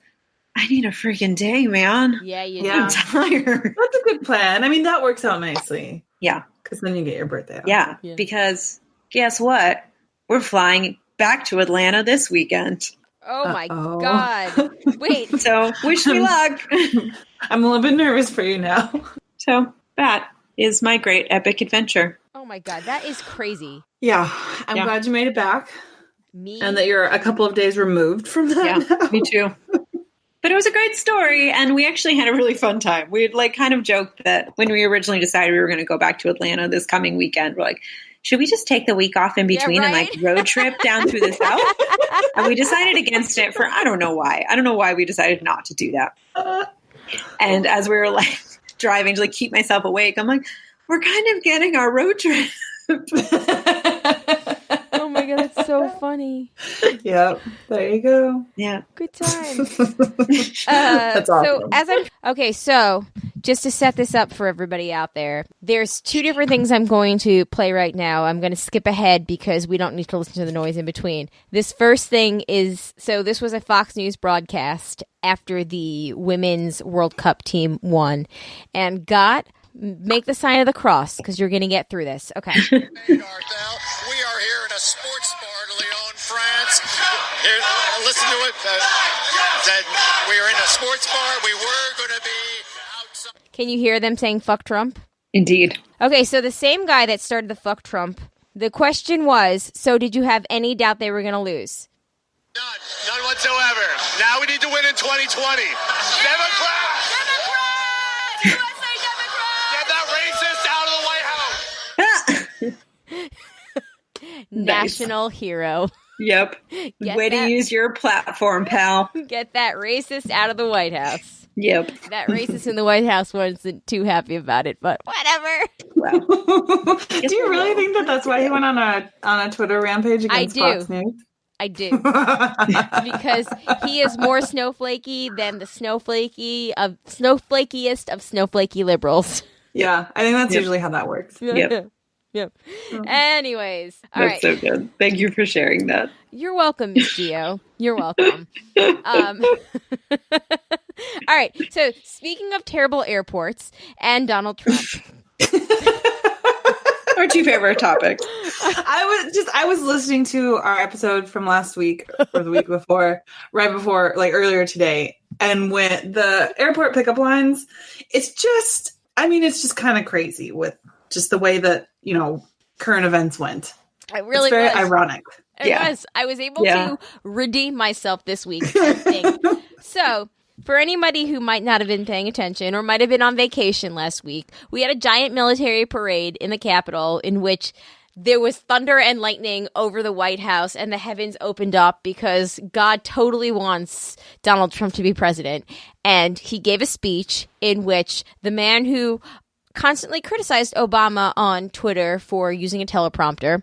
I need a freaking day, man. Yeah, you do. I'm tired. That's a good plan. I mean, that works out nicely. Yeah. Because then you get your birthday off. Yeah, because guess what? We're flying back to Atlanta this weekend. Oh my God. Wait. So wish me luck. I'm a little bit nervous for you now. So that is my great epic adventure. Oh my God. That is crazy. Yeah. I'm glad you made it back. Me? And that you're a couple of days removed from that. Yeah, me too. But it was a great story, and we actually had a really fun time. We had kind of joked that when we originally decided we were going to go back to Atlanta this coming weekend, we're like, should we just take the week off in between and road trip down through the South? And we decided against it for, I don't know why. I don't know why we decided not to do that. And as we were driving to keep myself awake, I'm like, we're kind of getting our road trip. Oh my God, that's so funny. Yep, there you go. Yeah. Good time. That's awesome. So just to set this up for everybody out there, there's two different things I'm going to play right now. I'm going to skip ahead because we don't need to listen to the noise in between. This first thing is, this was a Fox News broadcast after the Women's World Cup team won and make the sign of the cross because you're going to get through this. Okay. We are here in a sports bar in Lyon, France. Here, listen to it. That we are in a sports bar. We were going to be outside. Can you hear them saying fuck Trump? Indeed. Okay, so the same guy that started the fuck Trump, the question was, so did you have any doubt they were going to lose? None whatsoever. Now we need to win in 2020. Democrats! USA Democrats! Get that racist out of the White House! National hero. Yep. Way to use your platform, pal. Get that racist out of the White House. Yep. That racist in the White House wasn't too happy about it, but whatever. Wow. Do you really think that that's why he went on a Twitter rampage against Fox News? I do. Because he is more snowflakey than the snowflakiest of snowflakey liberals. Yeah, I think that's usually how that works. Yep. Yep. Anyways, that's so good. Thank you for sharing that. You're welcome, Miss Gio. You're welcome. All right. So, speaking of terrible airports and Donald Trump. Our two favorite topics. I was listening to our episode from last week or the week before, right before, earlier today, and when the airport pickup lines, it's just kind of crazy with just the way that, current events went. It really was very was. ironic. It was. I was able to redeem myself this week, I think. So, for anybody who might not have been paying attention or might have been on vacation last week, we had a giant military parade in the Capitol in which there was thunder and lightning over the White House and the heavens opened up because God totally wants Donald Trump to be president. And he gave a speech in which the man who constantly criticized Obama on Twitter for using a teleprompter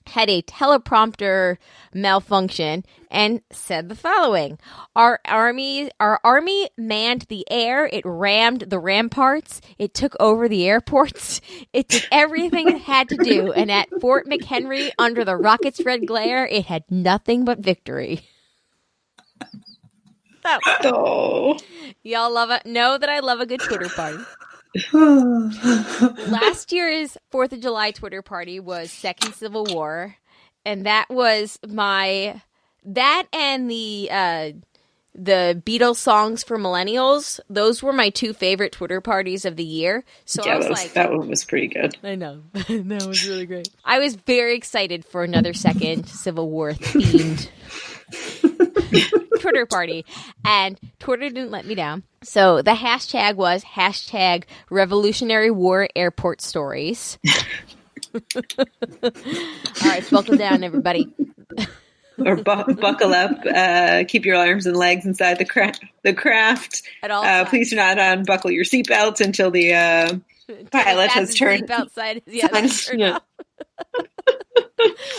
had a teleprompter malfunction and said the following: Our army manned the air, it rammed the ramparts, it took over the airports, it did everything it had to do, and at Fort McHenry, under the rocket's red glare, it had nothing but victory. So, y'all know that I love a good Twitter party. Last year's 4th of July Twitter party was Second Civil War, and that was that and the Beatles songs for millennials. Those were my two favorite Twitter parties of the year. So Yeah, I was that one was pretty good. I know. That was really great. I was very excited for another second Civil War themed Twitter party, and Twitter didn't let me down. So the hashtag was #Revolutionary War Airport Stories. All right, buckle down, everybody. Or buckle up. Keep your arms and legs inside the craft. At all times. Please do not unbuckle your seatbelts until the pilot has turned. Outside. Yeah.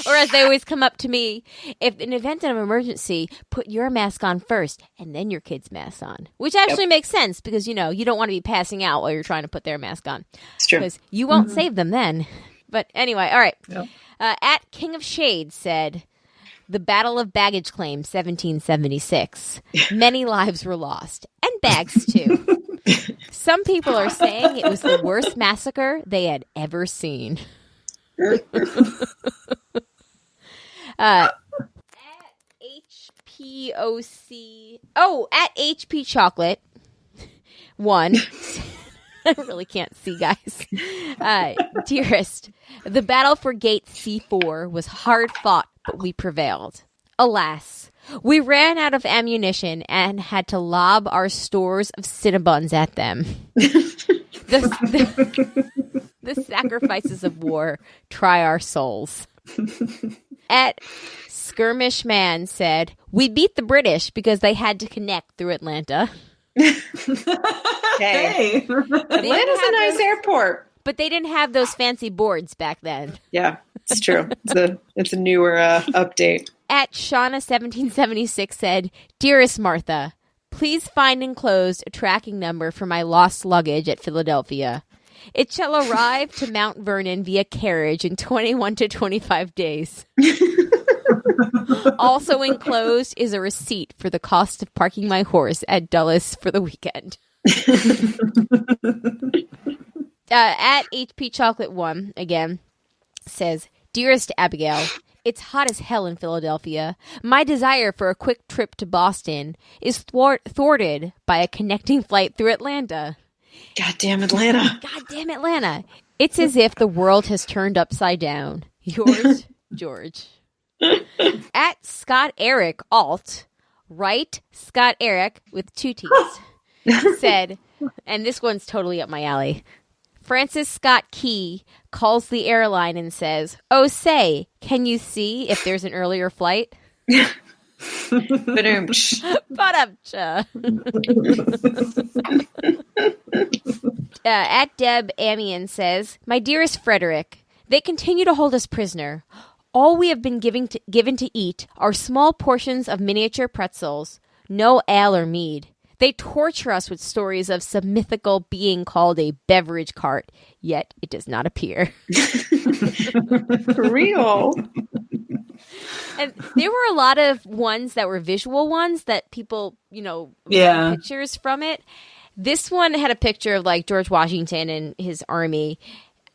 Or as they always come up to me, if in event of an emergency, put your mask on first and then your kid's mask on. Which actually makes sense because, you don't want to be passing out while you're trying to put their mask on. It's true. Because you won't save them then. But anyway, all right. Yep. At King of Shades said, the Battle of Baggage Claim, 1776. Many lives were lost. And bags, too. Some people are saying it was the worst massacre they had ever seen. At HPOC. Oh, at HP Chocolate. 1. I really can't see, guys. Dearest, the battle for Gate C4 was hard fought, but we prevailed. Alas, we ran out of ammunition and had to lob our stores of Cinnabons at them. The sacrifices of war try our souls. At Skirmish Man said, we beat the British because they had to connect through Atlanta. Hey. Atlanta's a nice airport. But they didn't have those fancy boards back then. Yeah, it's true. It's a newer update. At Shauna1776 said, Dearest Martha, please find enclosed a tracking number for my lost luggage at Philadelphia. It shall arrive to Mount Vernon via carriage in 21 to 25 days. Also enclosed is a receipt for the cost of parking my horse at Dulles for the weekend. At HP Chocolate 1, again, says, Dearest Abigail, it's hot as hell in Philadelphia. My desire for a quick trip to Boston is thwarted by a connecting flight through Atlanta. Goddamn Atlanta. Goddamn Atlanta. It's as if the world has turned upside down. Yours, George. At Scott Eric Alt, right? Scott Eric with 2 T's, said, and this one's totally up my alley. Francis Scott Key calls the airline and says, oh, say, can you see if there's an earlier flight? Ba-dum-cha. At Deb Amian says, my dearest Frederick, they continue to hold us prisoner. All we have been given to eat are small portions of miniature pretzels, no ale or mead. They torture us with stories of some mythical being called a beverage cart, yet it does not appear. For real. And there were a lot of ones that were visual ones that people, pictures from it. This one had a picture of like George Washington and his army,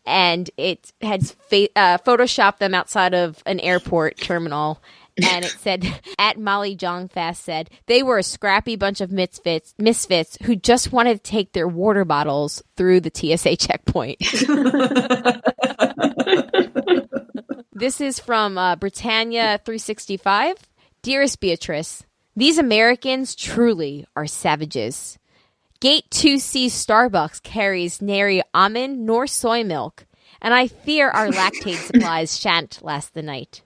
and it had photoshopped them outside of an airport terminal. And it said, at Molly Jongfast said, they were a scrappy bunch of misfits who just wanted to take their water bottles through the TSA checkpoint. This is from Britannia 365. Dearest Beatrice, these Americans truly are savages. Gate 2C Starbucks carries nary almond nor soy milk, and I fear our lactate supplies shan't last the night.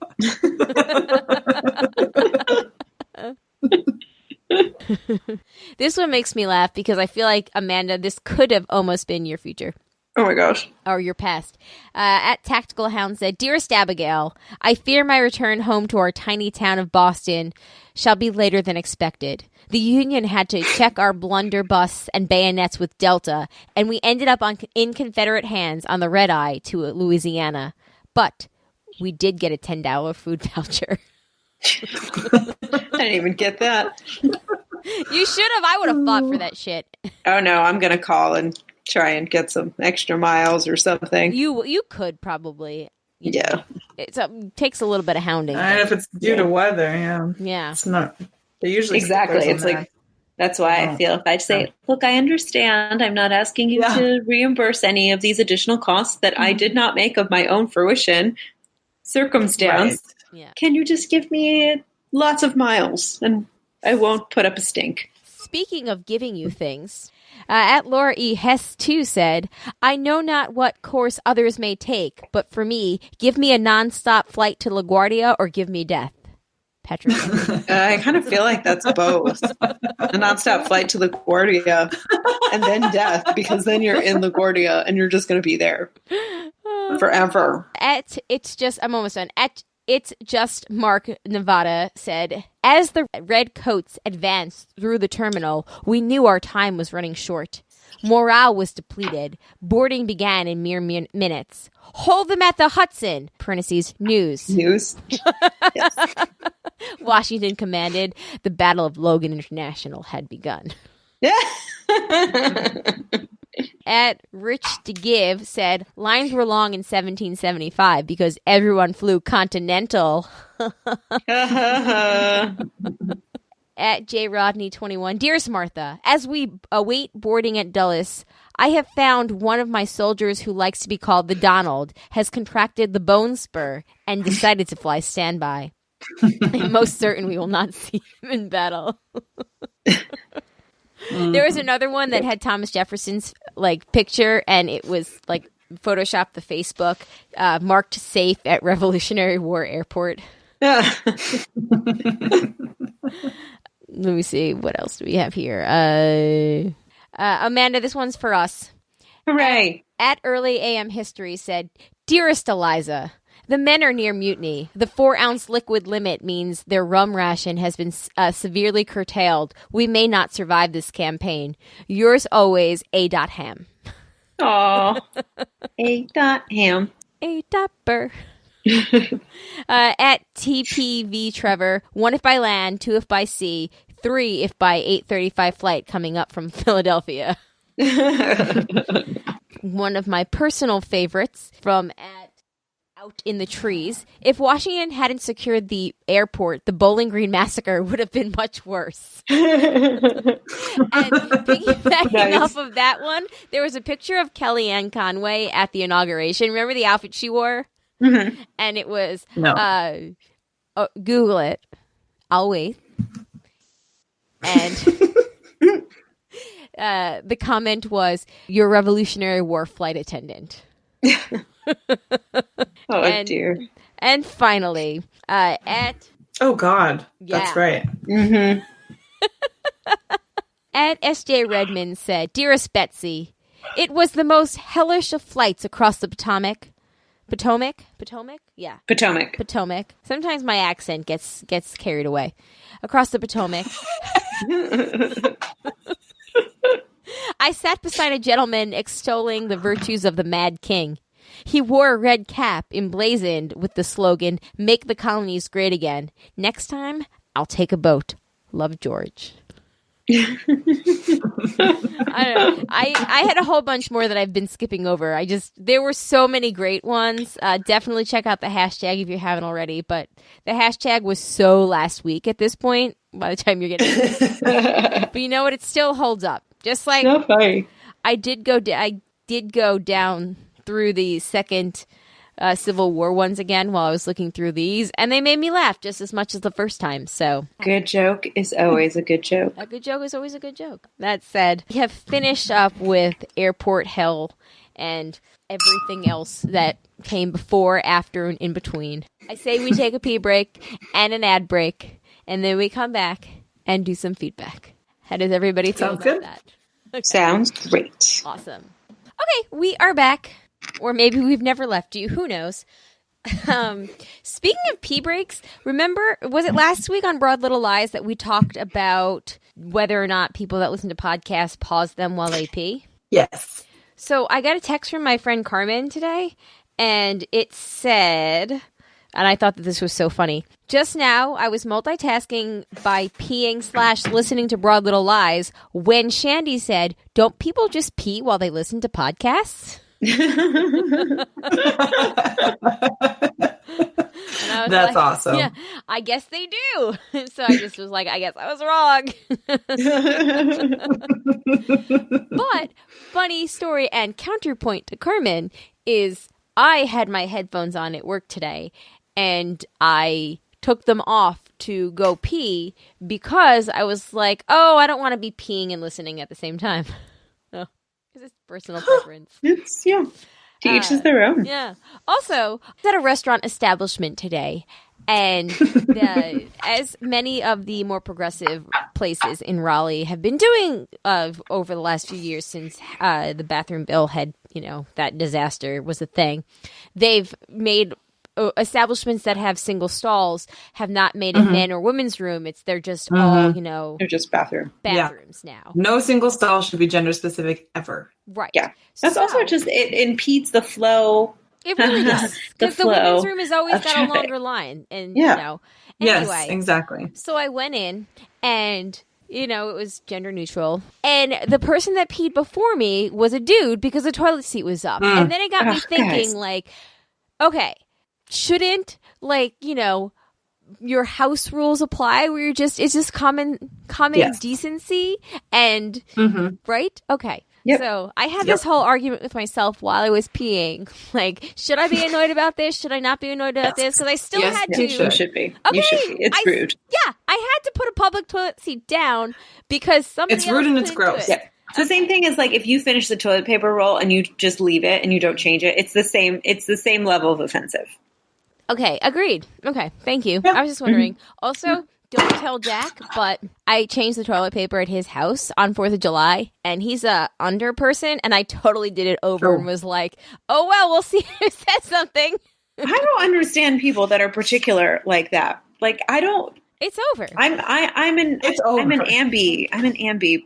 This one makes me laugh because I feel like, Amanda, this could have almost been your future. Oh my gosh. Or your past. At Tactical Hound said, Dearest Abigail, I fear my return home to our tiny town of Boston shall be later than expected. The Union had to check our blunderbuss and bayonets with Delta, and we ended up in Confederate hands on the red eye to Louisiana. But we did get a $10 food voucher. I didn't even get that. You should have. I would have fought for that shit. Oh no, I'm going to call and try and get some extra miles or something. You could probably. Yeah. It takes a little bit of hounding. And if it's due to weather, Yeah. it's not. They usually Exactly. stick It's those on like, that's why I feel if I say, look, I understand. I'm not asking you to reimburse any of these additional costs that I did not make of my own fruition circumstance. Right. Yeah. Can you just give me lots of miles and I won't put up a stink? Speaking of giving you things, at Laura E. Hess too said, I know not what course others may take, but for me, give me a nonstop flight to LaGuardia or give me death. Patrick. I kind of feel like that's both. A nonstop flight to LaGuardia and then death, because then you're in LaGuardia and you're just going to be there forever. I'm almost done. It's just Mark Nevada said, as the red coats advanced through the terminal, we knew our time was running short. Morale was depleted. Boarding began in mere minutes. Hold them at the Hudson, parentheses, news. News. Yes. Washington commanded. The Battle of Logan International had begun. Yeah. At Rich to Give said, lines were long in 1775 because everyone flew Continental. At J. Rodney 21, Dearest Martha, as we await boarding at Dulles, I have found one of my soldiers who likes to be called the Donald has contracted the bone spur and decided to fly standby. I'm most certain we will not see him in battle. There was another one that had Thomas Jefferson's picture, and it was photoshopped the Facebook, marked safe at Revolutionary War Airport. Let me see. What else do we have here? Amanda, this one's for us. Hooray. At Early AM History said, Dearest Eliza, the men are near mutiny. The 4-ounce liquid limit means their rum ration has been severely curtailed. We may not survive this campaign. Yours always, A. Ham. Aw. A. Ham. A. Burr. At TPV Trevor, 1 if by land, 2 if by sea, 3 if by 8:35 flight coming up from Philadelphia. One of my personal favorites from Out in the Trees. If Washington hadn't secured the airport, the Bowling Green Massacre would have been much worse. And piggybacking off of that one, there was a picture of Kellyanne Conway at the inauguration. Remember the outfit she wore? Mm-hmm. And it was, No. Google it. I'll wait. And the comment was, "You're a Revolutionary War flight attendant." Dear. And finally, at... Oh, God. Yeah. That's right. Mm-hmm. At S.J. Redmond said, Dearest Betsy, it was the most hellish of flights across the Potomac. Potomac? Yeah. Potomac. Sometimes my accent gets carried away. Across the Potomac. I sat beside a gentleman extolling the virtues of the Mad King. He wore a red cap emblazoned with the slogan, "Make the colonies great again. Next time, I'll take a boat. Love, George." I don't know. I had a whole bunch more that I've been skipping over. There were so many great ones. Definitely check out the hashtag if you haven't already. But the hashtag was so last week at this point, by the time you're getting this. But you know what? It still holds up. Just like I did go down through the second Civil War ones again while I was looking through these, and they made me laugh just as much as the first time. So good joke is always a good joke. A good joke is always a good joke. That said, we have finished up with airport hell and everything else that came before, after, and in between. I say we take a pee break and an ad break, and then we come back and do some feedback. How does everybody feel about that? Okay. Sounds great. Awesome. Okay, we are back. Or maybe we've never left you. Who knows? Speaking of pee breaks, remember, was it last week on Broad Little Lies that we talked about whether or not people that listen to podcasts pause them while they pee? Yes. So I got a text from my friend Carmen today, and it said, and I thought that this was so funny. Just now, I was multitasking by peeing/listening to Broad Little Lies when Shandy said, "Don't people just pee while they listen to podcasts?" That's awesome. Yeah, I guess they do. So I just was like, I guess I was wrong. But funny story and counterpoint to Carmen is I had my headphones on at work today and I took them off to go pee because I was like, oh, I don't want to be peeing and listening at the same time. Because it's personal preference. It's, yeah. To each is their own. Yeah. Also, I was at a restaurant establishment today, and as many of the more progressive places in Raleigh have been doing over the last few years since the bathroom bill had, that disaster was a thing, they've made establishments that have single stalls have not made a men or women's room. They're just all, they're just bathrooms now. No single stall should be gender specific ever. Right. Yeah. That's also just, it impedes the flow. It really does. Because the women's room has always got a longer line. And, anyway. Yes, exactly. So I went in and, it was gender neutral. And the person that peed before me was a dude because the toilet seat was up. And then it got me thinking, okay, shouldn't your house rules apply where it's just common decency and right? Okay. Yep. So I had this whole argument with myself while I was peeing. Should I be annoyed about this? Should I not be annoyed about this? Because I still had to. You should be. Okay, you should be. It's rude. Yeah, I had to put a public toilet seat down because somebody It's rude and it's gross. Yeah. It's the same thing as if you finish the toilet paper roll and you just leave it and you don't change it. It's the same level of offensive. Okay, agreed. Okay, thank you. I was just wondering. Also, don't tell Jack, but I changed the toilet paper at his house on 4th of July, and he's a under person, and I totally did it over and was like, oh, well, we'll see who says something. I don't understand people that are particular like that. I don't. It's over. I'm an ambi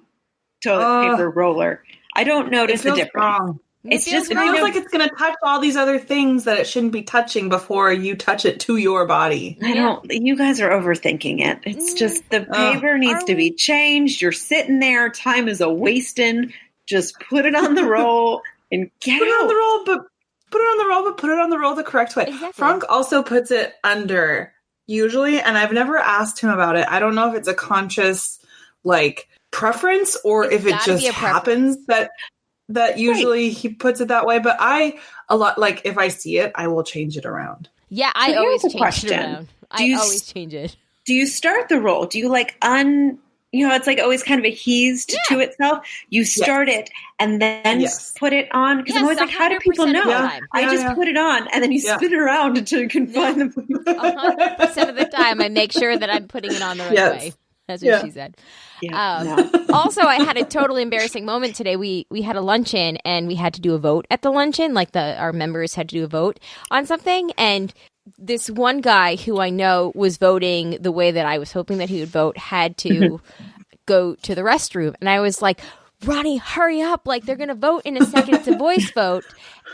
toilet paper roller. I don't notice the difference. Wrong. It feels like it's going to touch all these other things that it shouldn't be touching before you touch it to your body. You guys are overthinking it. It's just the paper needs to be changed. You're sitting there. Time is a wasting. Just put it on the roll and get Put it on the roll, but put it on the roll the correct way. Exactly. Frank also puts it under usually, and I've never asked him about it. I don't know if it's a conscious preference or if it just happens that usually he puts it that way, but if I see it, I will change it around. Yeah, I always change it around. I always change it. Do you start the roll? Do you it's always kind of a heezed to itself. You start it and then put it on. Because I'm always how do people know? I just put it on and then you spin it around until you can find them. 100% of the time, I make sure that I'm putting it on the right way. That's what she said. Yeah, Also, I had a totally embarrassing moment today. We had a luncheon and we had to do a vote at the luncheon. Our members had to do a vote on something. And this one guy who I know was voting the way that I was hoping that he would vote had to go to the restroom. And I was like, Ronnie, hurry up. They're going to vote in a second. It's a voice vote.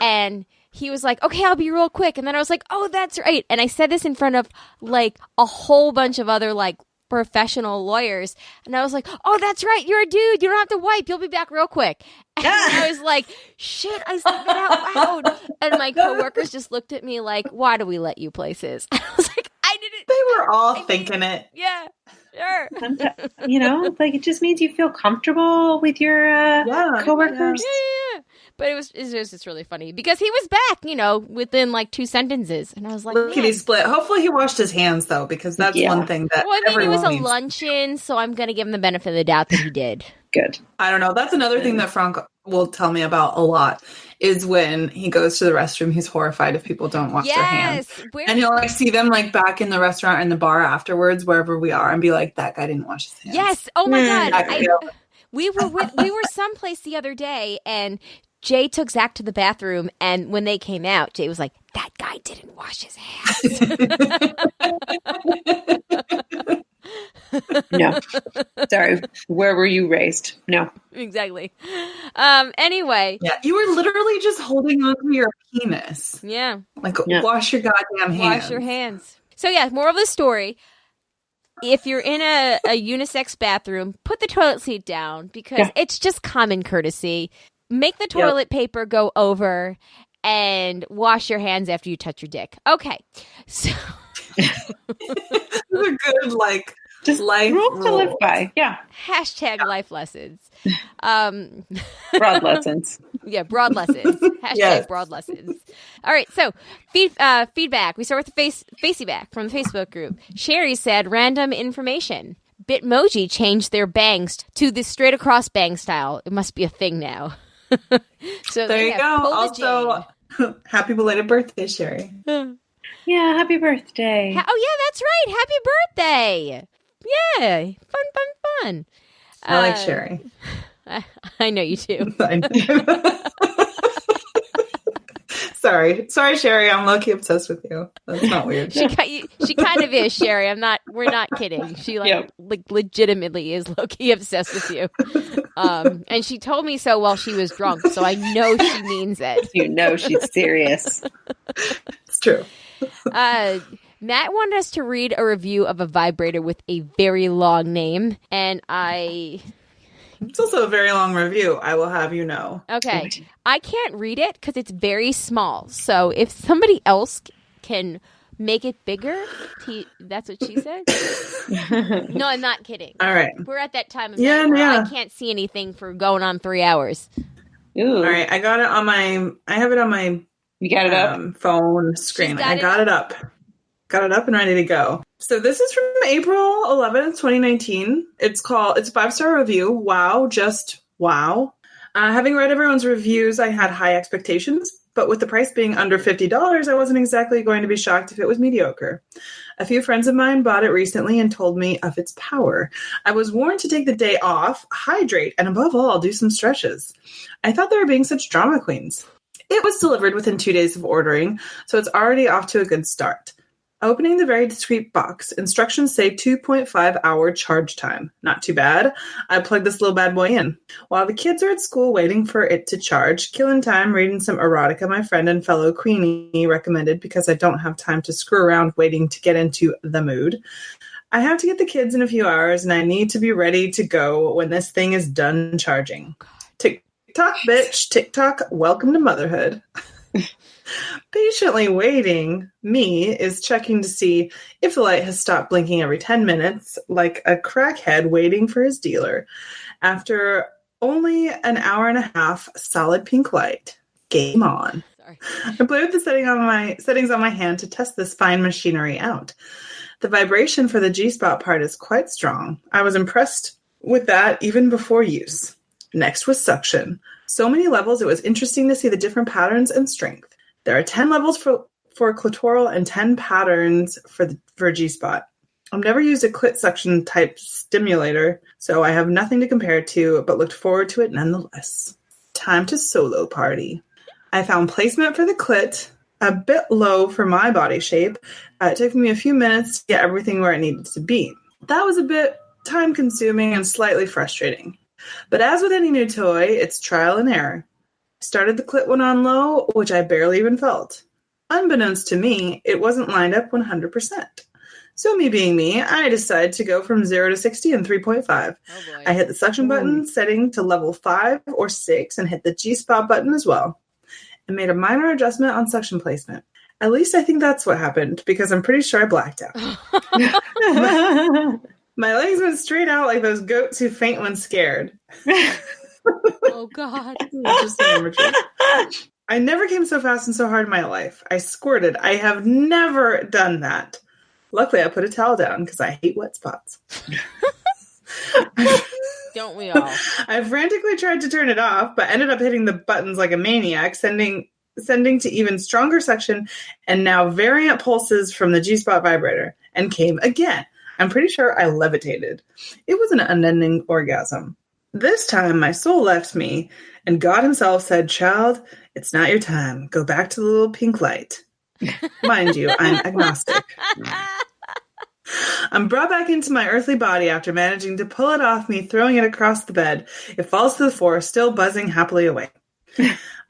And he was like, okay, I'll be real quick. And then I was like, oh, that's right. And I said this in front of a whole bunch of other professional lawyers, and I was like, oh, that's right, you're a dude, you don't have to wipe, you'll be back real quick. And I was like, shit, I said that out loud. And my coworkers just looked at me like, why do we let you places? I was like, I didn't. They were all thinking it. Yeah, sure. It just means you feel comfortable with your coworkers. Yeah. But it was just really funny because he was back, within 2 sentences. And I was like, lickety split. Hopefully he washed his hands though, because that's one thing that it was a luncheon, so I'm going to give him the benefit of the doubt that he did. Good. I don't know. That's another thing that Frank will tell me about a lot is when he goes to the restroom, he's horrified if people don't wash their hands. And he'll see them back in the restaurant or in the bar afterwards, wherever we are, and be like, that guy didn't wash his hands. Yes. Oh my God. We were someplace the other day and Jay took Zach to the bathroom, and when they came out, Jay was like, that guy didn't wash his hands. No. Sorry. Where were you raised? No. Exactly. Anyway. Yeah, you were literally just holding onto your penis. Yeah. Like, wash your goddamn hands. Wash your hands. So yeah, moral of the story. If you're in a unisex bathroom, put the toilet seat down because it's just common courtesy. Make the toilet paper go over and wash your hands after you touch your dick. Okay. So Those are good, like, just life rules to live by. Yeah. Hashtag life lessons. Broad lessons. Yeah, broad lessons. Hashtag broad lessons. All right, so feedback. We start with the Faceyback from the Facebook group. Sherry said, random information. Bitmoji changed their bangs to the straight across bang style. It must be a thing now. So there you go. Also, happy belated birthday, Sherry. Yeah, happy birthday. Oh, yeah, that's right. Happy birthday. Yeah, fun. I like Sherry. I know you do. I know. Sorry, Sherry. I'm low-key obsessed with you. That's not weird. She kind of is, Sherry. We're not kidding. She like legitimately is low-key obsessed with you. And she told me so while she was drunk, so I know she means it. You know she's serious. It's true. Matt wanted us to read a review of a vibrator with a very long name, and It's also a very long review, I will have you know. Okay. I can't read it because it's very small. So if somebody else can make it bigger, that's what she said? No, I'm not kidding. All right. We're at that time of night where I can't see anything for going on 3 hours. Ooh. All right. I got it on my... I have it on my... You got it up? Phone screen. I got it up. Got it up and ready to go. So this is from April 11th, 2019. It's a 5-star review. Wow, just wow. Having read everyone's reviews, I had high expectations, but with the price being under $50, I wasn't exactly going to be shocked if it was mediocre. A few friends of mine bought it recently and told me of its power. I was warned to take the day off, hydrate, and above all, do some stretches. I thought they were being such drama queens. It was delivered within 2 days of ordering, so it's already off to a good start. Opening the very discreet box, instructions say 2.5-hour charge time. Not too bad. I plugged this little bad boy in. While the kids are at school waiting for it to charge, killing time reading some erotica my friend and fellow Queenie recommended because I don't have time to screw around waiting to get into the mood. I have to get the kids in a few hours and I need to be ready to go when this thing is done charging. TikTok, bitch. TikTok, welcome to motherhood. Patiently waiting, me is checking to see if the light has stopped blinking every 10 minutes, like a crackhead waiting for his dealer. After only an hour and a half, solid pink light. Game on. Sorry. I played with the settings on my hand to test this fine machinery out. The vibration for the G-spot part is quite strong. I was impressed with that even before use. Next was suction. So many levels, it was interesting to see the different patterns and strength. There are 10 levels for clitoral and 10 patterns for G-spot. I've never used a clit suction type stimulator, so I have nothing to compare to, but looked forward to it nonetheless. Time to solo party. I found placement for the clit, a bit low for my body shape. It took me a few minutes to get everything where it needed to be. That was a bit time-consuming and slightly frustrating. But as with any new toy, it's trial and error. Started the clit one on low, which I barely even felt. Unbeknownst to me, it wasn't lined up 100%. So me being me, I decided to go from 0 to 60 in 3.5. Oh boy. I hit the suction button, setting to level 5 or 6, and hit the G-spot button as well. And made a minor adjustment on suction placement. At least I think that's what happened, because I'm pretty sure I blacked out. My legs went straight out like those goats who faint when scared. Oh, God. I never came so fast and so hard in my life. I squirted. I have never done that. Luckily, I put a towel down because I hate wet spots. Don't we all? I frantically tried to turn it off, but ended up hitting the buttons like a maniac, sending to even stronger suction and now variant pulses from the G-spot vibrator, and came again. I'm pretty sure I levitated. It was an unending orgasm. This time, my soul left me, and God himself said, "Child, it's not your time. Go back to the little pink light." Mind you, I'm agnostic. I'm brought back into my earthly body after managing to pull it off me, throwing it across the bed. It falls to the floor, still buzzing happily away.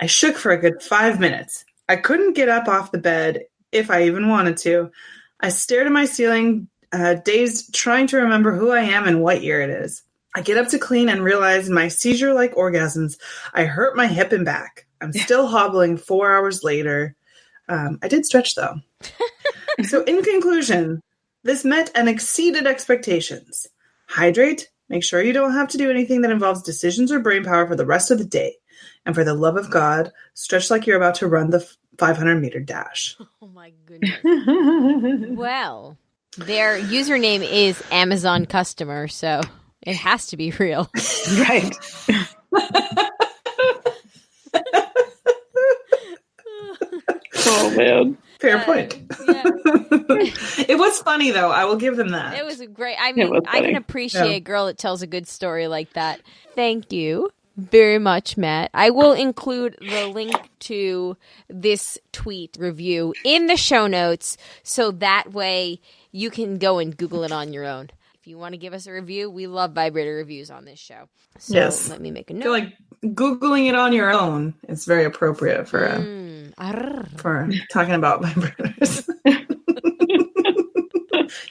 I shook for a good 5 minutes. I couldn't get up off the bed if I even wanted to. I stared at my ceiling, dazed, trying to remember who I am and what year it is. I get up to clean and realize in my seizure-like orgasms, I hurt my hip and back. I'm still hobbling 4 hours later. I did stretch, though. So in conclusion, this met and exceeded expectations. Hydrate. Make sure you don't have to do anything that involves decisions or brain power for the rest of the day. And for the love of God, stretch like you're about to run the 500-meter dash. Oh, my goodness. Well, their username is Amazon customer, so it has to be real. Right. Oh, man. Fair point. Yeah. It was funny, though. I will give them that. It was great. I mean, I can appreciate a girl that tells a good story like that. Thank you very much, Matt. I will include the link to this tweet review in the show notes, so that way you can go and Google it on your own. If you want to give us a review, we love vibrator reviews on this show. So yes. Let me make a note. I feel like Googling it on your own is very appropriate for talking about vibrators.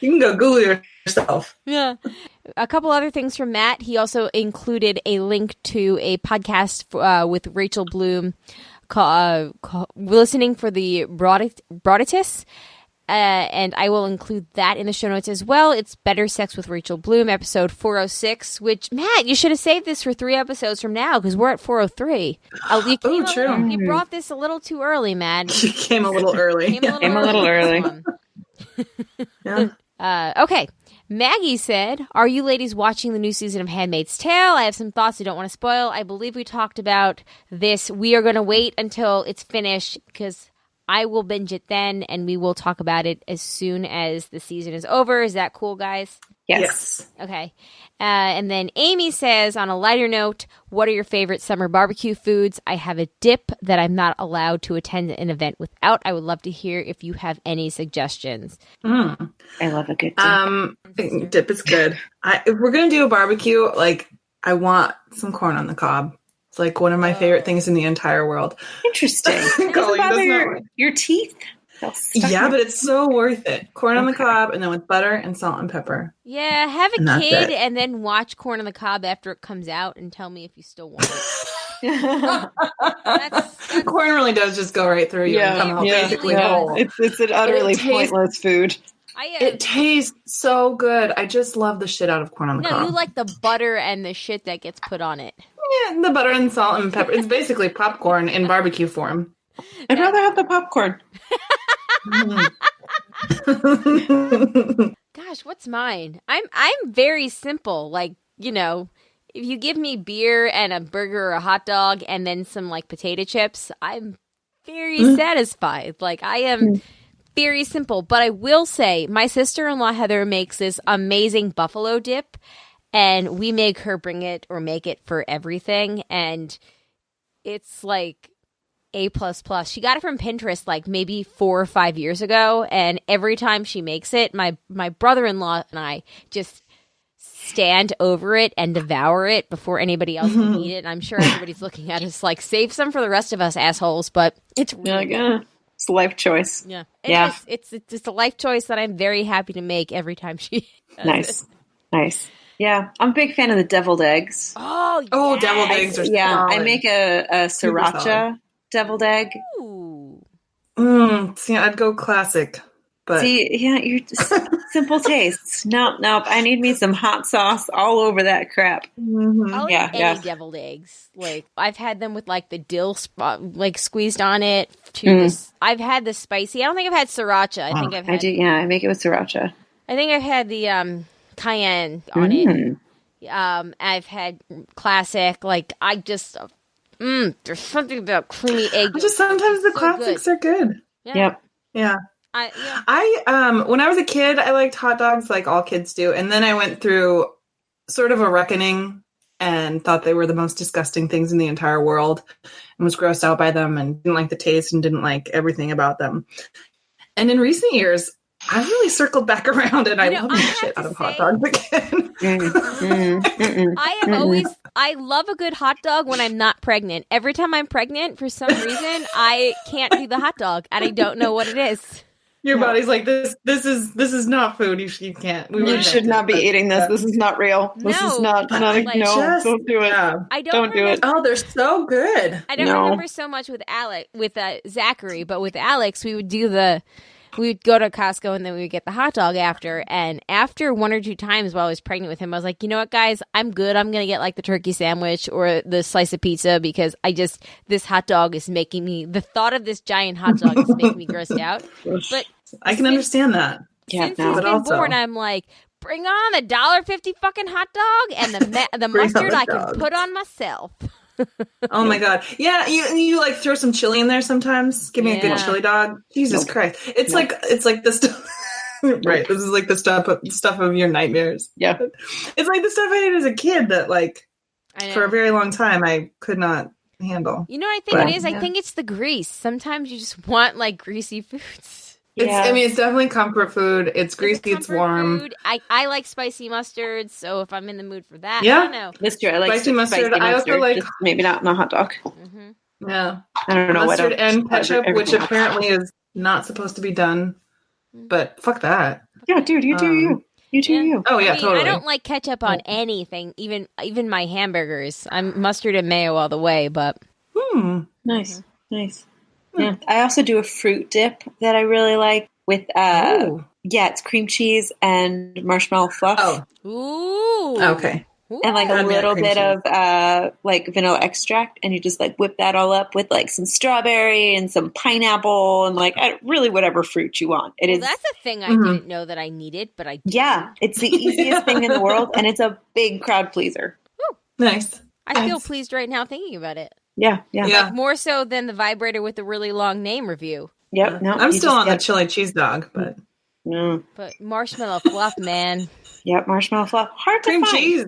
You can go Google yourself. Yeah. A couple other things from Matt. He also included a link to a podcast with Rachel Bloom listening for the Broaditis. And I will include that in the show notes as well. It's Better Sex with Rachel Bloom, episode 406, which, Matt, you should have saved this for 3 episodes from now because we're at 403. True. You brought this a little too early, Matt. You came a little early. Came a little early. Yeah. Okay. Maggie said, are you ladies watching the new season of Handmaid's Tale? I have some thoughts I don't want to spoil. I believe we talked about this. We are going to wait until it's finished because I will binge it then, and we will talk about it as soon as the season is over. Is that cool, guys? Yes. Okay. And then Amy says, on a lighter note, what are your favorite summer barbecue foods? I have a dip that I'm not allowed to attend an event without. I would love to hear if you have any suggestions. I love a good dip. Dip is good. If we're going to do a barbecue, I want some corn on the cob. It's like one of my favorite things in the entire world. Interesting. Doesn't bother your teeth? Yeah, but it's so worth it. Corn on the cob, and then with butter and salt and pepper. Yeah, have a kid and then watch Corn on the Cob after it comes out and tell me if you still want it. that's corn really does just go right through you and come out basically whole. It's an utterly pointless food. It tastes so good. I just love the shit out of corn on the cob. No, you like the butter and the shit that gets put on it. Yeah, the butter and salt and pepper. It's basically popcorn in barbecue form. I'd rather have the popcorn. Gosh, what's mine? I'm very simple. If you give me beer and a burger or a hot dog and then some potato chips, I'm very satisfied. I am very simple. But I will say, my sister-in-law Heather makes this amazing buffalo dip, and we make her bring it or make it for everything, and it's A++. She got it from Pinterest maybe 4 or 5 years ago, and every time she makes it, my brother-in-law and I just stand over it and devour it before anybody else can eat it. And I'm sure everybody's looking at us save some for the rest of us assholes, but it's really good. It's a life choice. Yeah. It's a life choice that I'm very happy to make every time she does it. Nice. Yeah, I'm a big fan of the deviled eggs. Oh, yes. Oh, deviled eggs are solid. I make a sriracha deviled egg. Ooh. See, I'd go classic. But you're just simple tastes. Nope. I need me some hot sauce all over that crap. I'll eat any deviled eggs. I've had them with the dill squeezed on it. I've had the spicy. I don't think I've had sriracha. I think I've had. I make it with sriracha. I think I've had the cayenne on it. I've had classic. There's something about creamy egg. Just sometimes the classics are good. Yeah. Yep. Yeah. I when I was a kid, I liked hot dogs like all kids do, and then I went through sort of a reckoning and thought they were the most disgusting things in the entire world, and was grossed out by them and didn't like the taste and didn't like everything about them. And in recent years, I really circled back around, and I love the have shit to out of hot say- dogs again. I love a good hot dog when I'm not pregnant. Every time I'm pregnant, for some reason, I can't do the hot dog, and I don't know what it is. Your body's like, this is not food. You can't. You should not be eating this. This is not real. This is not like, no, just- don't do it. Yeah. I don't do it. Oh, they're so good. I don't No. remember so much with Zachary, but with Alex, we would go to Costco and then we would get the hot dog after. And after 1 or 2 times while I was pregnant with him, I was like, you know what, guys, I'm good. I'm going to get like the turkey sandwich or the slice of pizza because this hot dog is making me, the thought of this giant hot dog is making me grossed out. But I can understand that. Yeah, since no. he's But been also- born, I'm like, bring on the $1.50 fucking hot dog and the Bring on mustard the I can dog. put on myself. Oh my god. Yeah, you like throw some chili in there sometimes. Give me a good Yeah. chili dog. Jesus Nope. Christ. It's like the stuff right. This is like the stuff of your nightmares. Yeah. It's like the stuff I ate as a kid that like I know. for a very long time I could not handle. You know what I think But- it is? I yeah. think it's the grease. Sometimes you just want like greasy foods. Yeah. It's definitely comfort food. It's greasy, it's comfort warm. food. I like spicy mustard, so if I'm in the mood for that, Yeah. I don't know. That's true. I like Spicy mustard. I also like- just maybe not in a hot dog. Hmm. Yeah. I don't know Mustard what and ketchup, which everything- apparently is not supposed to be done. But fuck that. Yeah, dude, you do you. You do Yeah. you. Oh yeah, I mean, totally. I don't like ketchup on anything, even my hamburgers. I'm mustard and mayo all the way, but Nice. Nice. Yeah. I also do a fruit dip that I really like with Ooh. it's cream cheese and marshmallow fluff. Oh, ooh, okay. Ooh. And like a That'd be little cream bit cheese. of like vanilla extract, and you just like whip that all up with like some strawberry and some pineapple and like really whatever fruit you want. It Well, is, that's a thing I Mhm. didn't know that I needed, but I do. yeah, it's the easiest thing in the world, and it's a big crowd pleaser. Nice. I feel Nice. pleased right now thinking about it. Yeah, yeah, Yeah. More so than the vibrator with the really long name review. yep. No, I'm you still just on the get- chili cheese dog, but But marshmallow fluff, man. Yep, marshmallow fluff. Hard to cream find. cheese.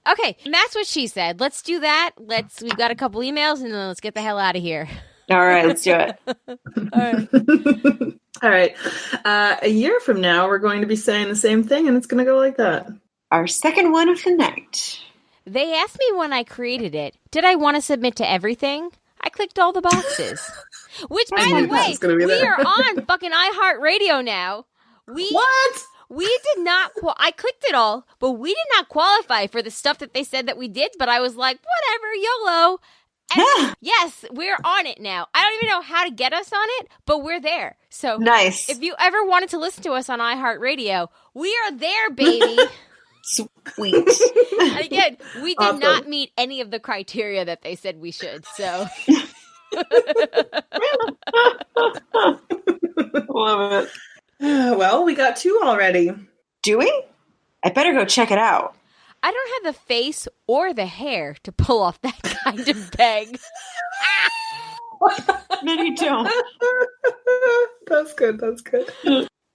Okay, and that's what she said. Let's do that. We've got a couple emails and then let's get the hell out of here. All right, let's do it. All right. All right. A year from now, we're going to be saying the same thing, and it's going to go like that. Our second one of the night. They asked me when I created it, did I want to submit to everything? I clicked all the boxes. Which, by I the knew that way, was gonna be we there. are on fucking iHeartRadio now. What? We did not. I clicked it all, but we did not qualify for the stuff that they said that we did. But I was like, whatever, YOLO. And yes, we're on it now. I don't even know how to get us on it, but we're there. So Nice. if you ever wanted to listen to us on iHeartRadio, we are there, baby. Sweet. And again, we did Awesome. not meet any of the criteria that they said we should. So Love it. Well, we got 2 already. Do we? I better go check it out. I don't have the face or the hair to pull off that kind of beg. No, you don't. That's good. That's good.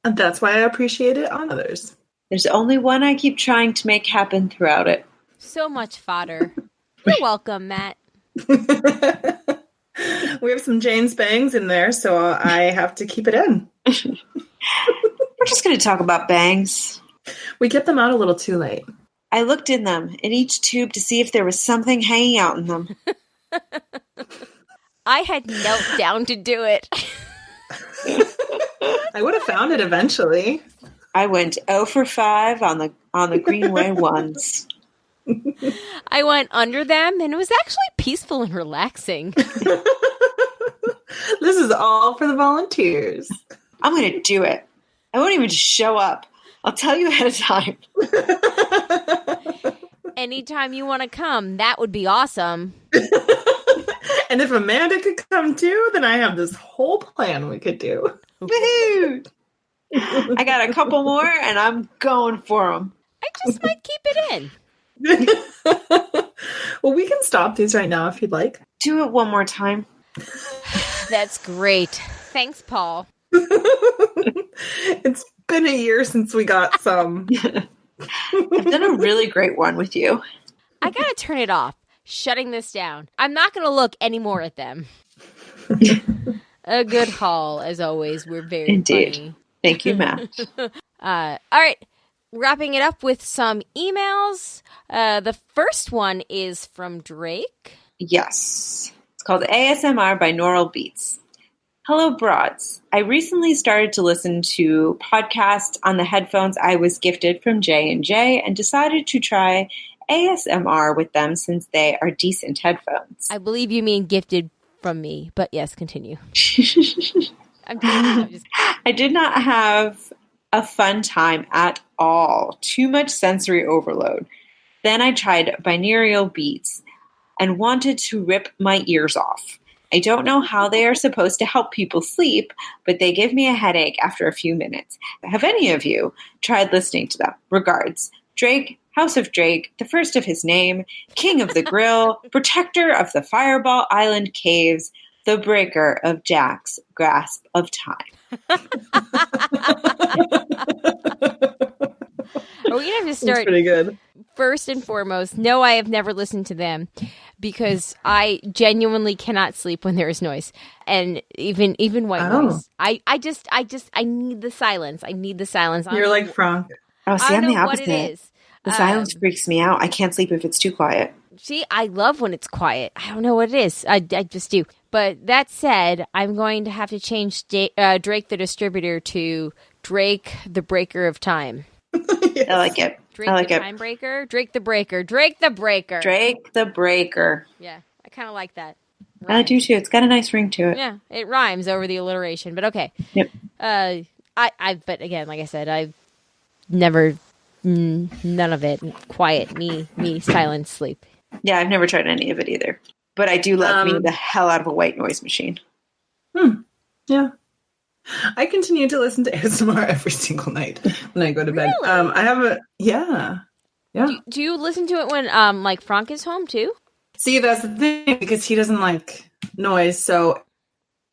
And that's why I appreciate it on others. There's only one I keep trying to make happen throughout it. So much fodder. You're welcome, Matt. We have some Jane's bangs in there, so I have to keep it in. We're just going to talk about bangs. We get them out a little too late. I looked in them, in each tube, to see if there was something hanging out in them. I had knelt down to do it. I would have found it eventually. I went 0 for 5 on the Greenway ones. I went under them, and it was actually peaceful and relaxing. This is all for the volunteers. I'm going to do it. I won't even just show up. I'll tell you ahead of time. Anytime you want to come, that would be awesome. And if Amanda could come too, then I have this whole plan we could do. Woohoo! I got a couple more, and I'm going for them. I just might keep it in. Well, we can stop these right now if you'd like. Do it one more time. That's great. Thanks, Paul. It's been a year since we got some. I've done a really great one with you. I gotta turn it off. Shutting this down. I'm not gonna look anymore at them. A good haul, as always. We're very Indeed. funny. Thank you, Matt. All right. Wrapping it up with some emails. The first one is from Drake. Yes. It's called ASMR Binaural Beats. Hello, Broads. I recently started to listen to podcasts on the headphones I was gifted from J&J and decided to try ASMR with them since they are decent headphones. I believe you mean gifted from me, but yes, continue. I'm just I did not have a fun time at all. Too much sensory overload. Then I tried binaural beats and wanted to rip my ears off. I don't know how they are supposed to help people sleep, but they give me a headache after a few minutes. Have any of you tried listening to them? Regards, Drake, House of Drake, the first of his name, King of the Grill, Protector of the Fireball Island Caves, the Breaker of Jack's Grasp of Time. Are we going to have to That's start pretty good. first and foremost? No, I have never listened to them because I genuinely cannot sleep when there is noise, and even white noise. I need the silence. I need the silence. You're like Frank. Oh, see, I I'm don't the know what opposite. it is. The silence freaks me out. I can't sleep if it's too quiet. See, I love when it's quiet. I don't know what it is. I just do. But that said, I'm going to have to change Drake the Distributor to Drake the Breaker of Time. Yes. I like it. Drake I like the it. Time Breaker? Drake the Breaker. Drake the Breaker. Drake the Breaker. Yeah, I kind of like that. I do too. It's got a nice ring to it. Yeah, it rhymes over the alliteration, but okay. Yep. But again, like I said, I've never, none of it. Quiet, me, silent sleep. Yeah, I've never tried any of it either. But I do love being the hell out of a white noise machine. Yeah. I continue to listen to ASMR every single night when I go to bed. Really? I have yeah. Do you listen to it when like Frank is home too? See, that's the thing, because he doesn't like noise. So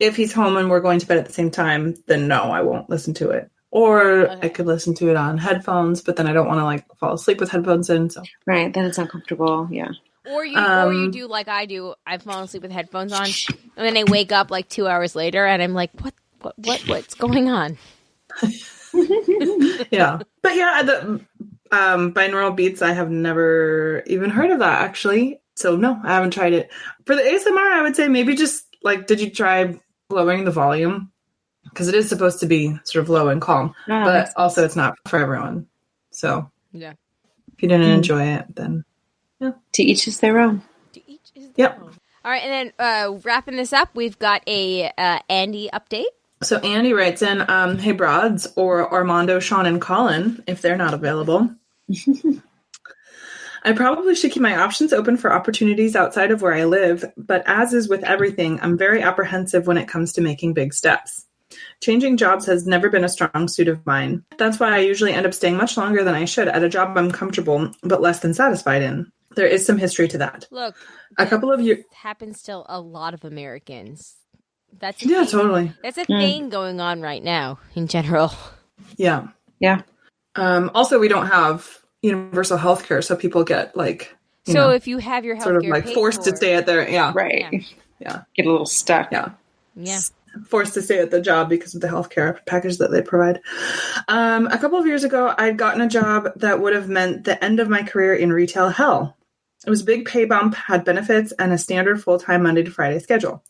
if he's home and we're going to bed at the same time, then no, I won't listen to it. Or I could listen to it on headphones, but then I don't want to like fall asleep with headphones in. So Right, then it's uncomfortable. Yeah. Or you do like I do. I've fallen asleep with headphones on, and then I wake up like 2 hours later, and I'm like, what's going on? yeah, but yeah, the binaural beats, I have never even heard of that actually. So no, I haven't tried it. For the ASMR, I would say maybe just like, did you try lowering the volume? Because it is supposed to be sort of low and calm, but also it's not for everyone. So yeah, if you didn't enjoy it, then To each is their own. to each is their Yep. own. All right, and then wrapping this up, we've got a Andy update. So Andy writes in, hey, Broads, or Armando, Sean, and Colin, if they're not available. I probably should keep my options open for opportunities outside of where I live, but as is with everything, I'm very apprehensive when it comes to making big steps. Changing jobs has never been a strong suit of mine. That's why I usually end up staying much longer than I should at a job I'm comfortable but less than satisfied in. There is some history to that. Look, A couple of years... happens to a lot of Americans. That's Yeah, totally. That's a thing going on right now in general. Yeah. Yeah. Also, we don't have universal health care, so people get like... So if you have your health sort of care like forced to stay at their... Yeah. Right. Yeah. Get a little stuck. Yeah. Yeah. Forced to stay at the job because of the healthcare package that they provide. A couple of years ago, I'd gotten a job that would have meant the end of my career in retail hell. It was a big pay bump, had benefits, and a standard full-time Monday to Friday schedule.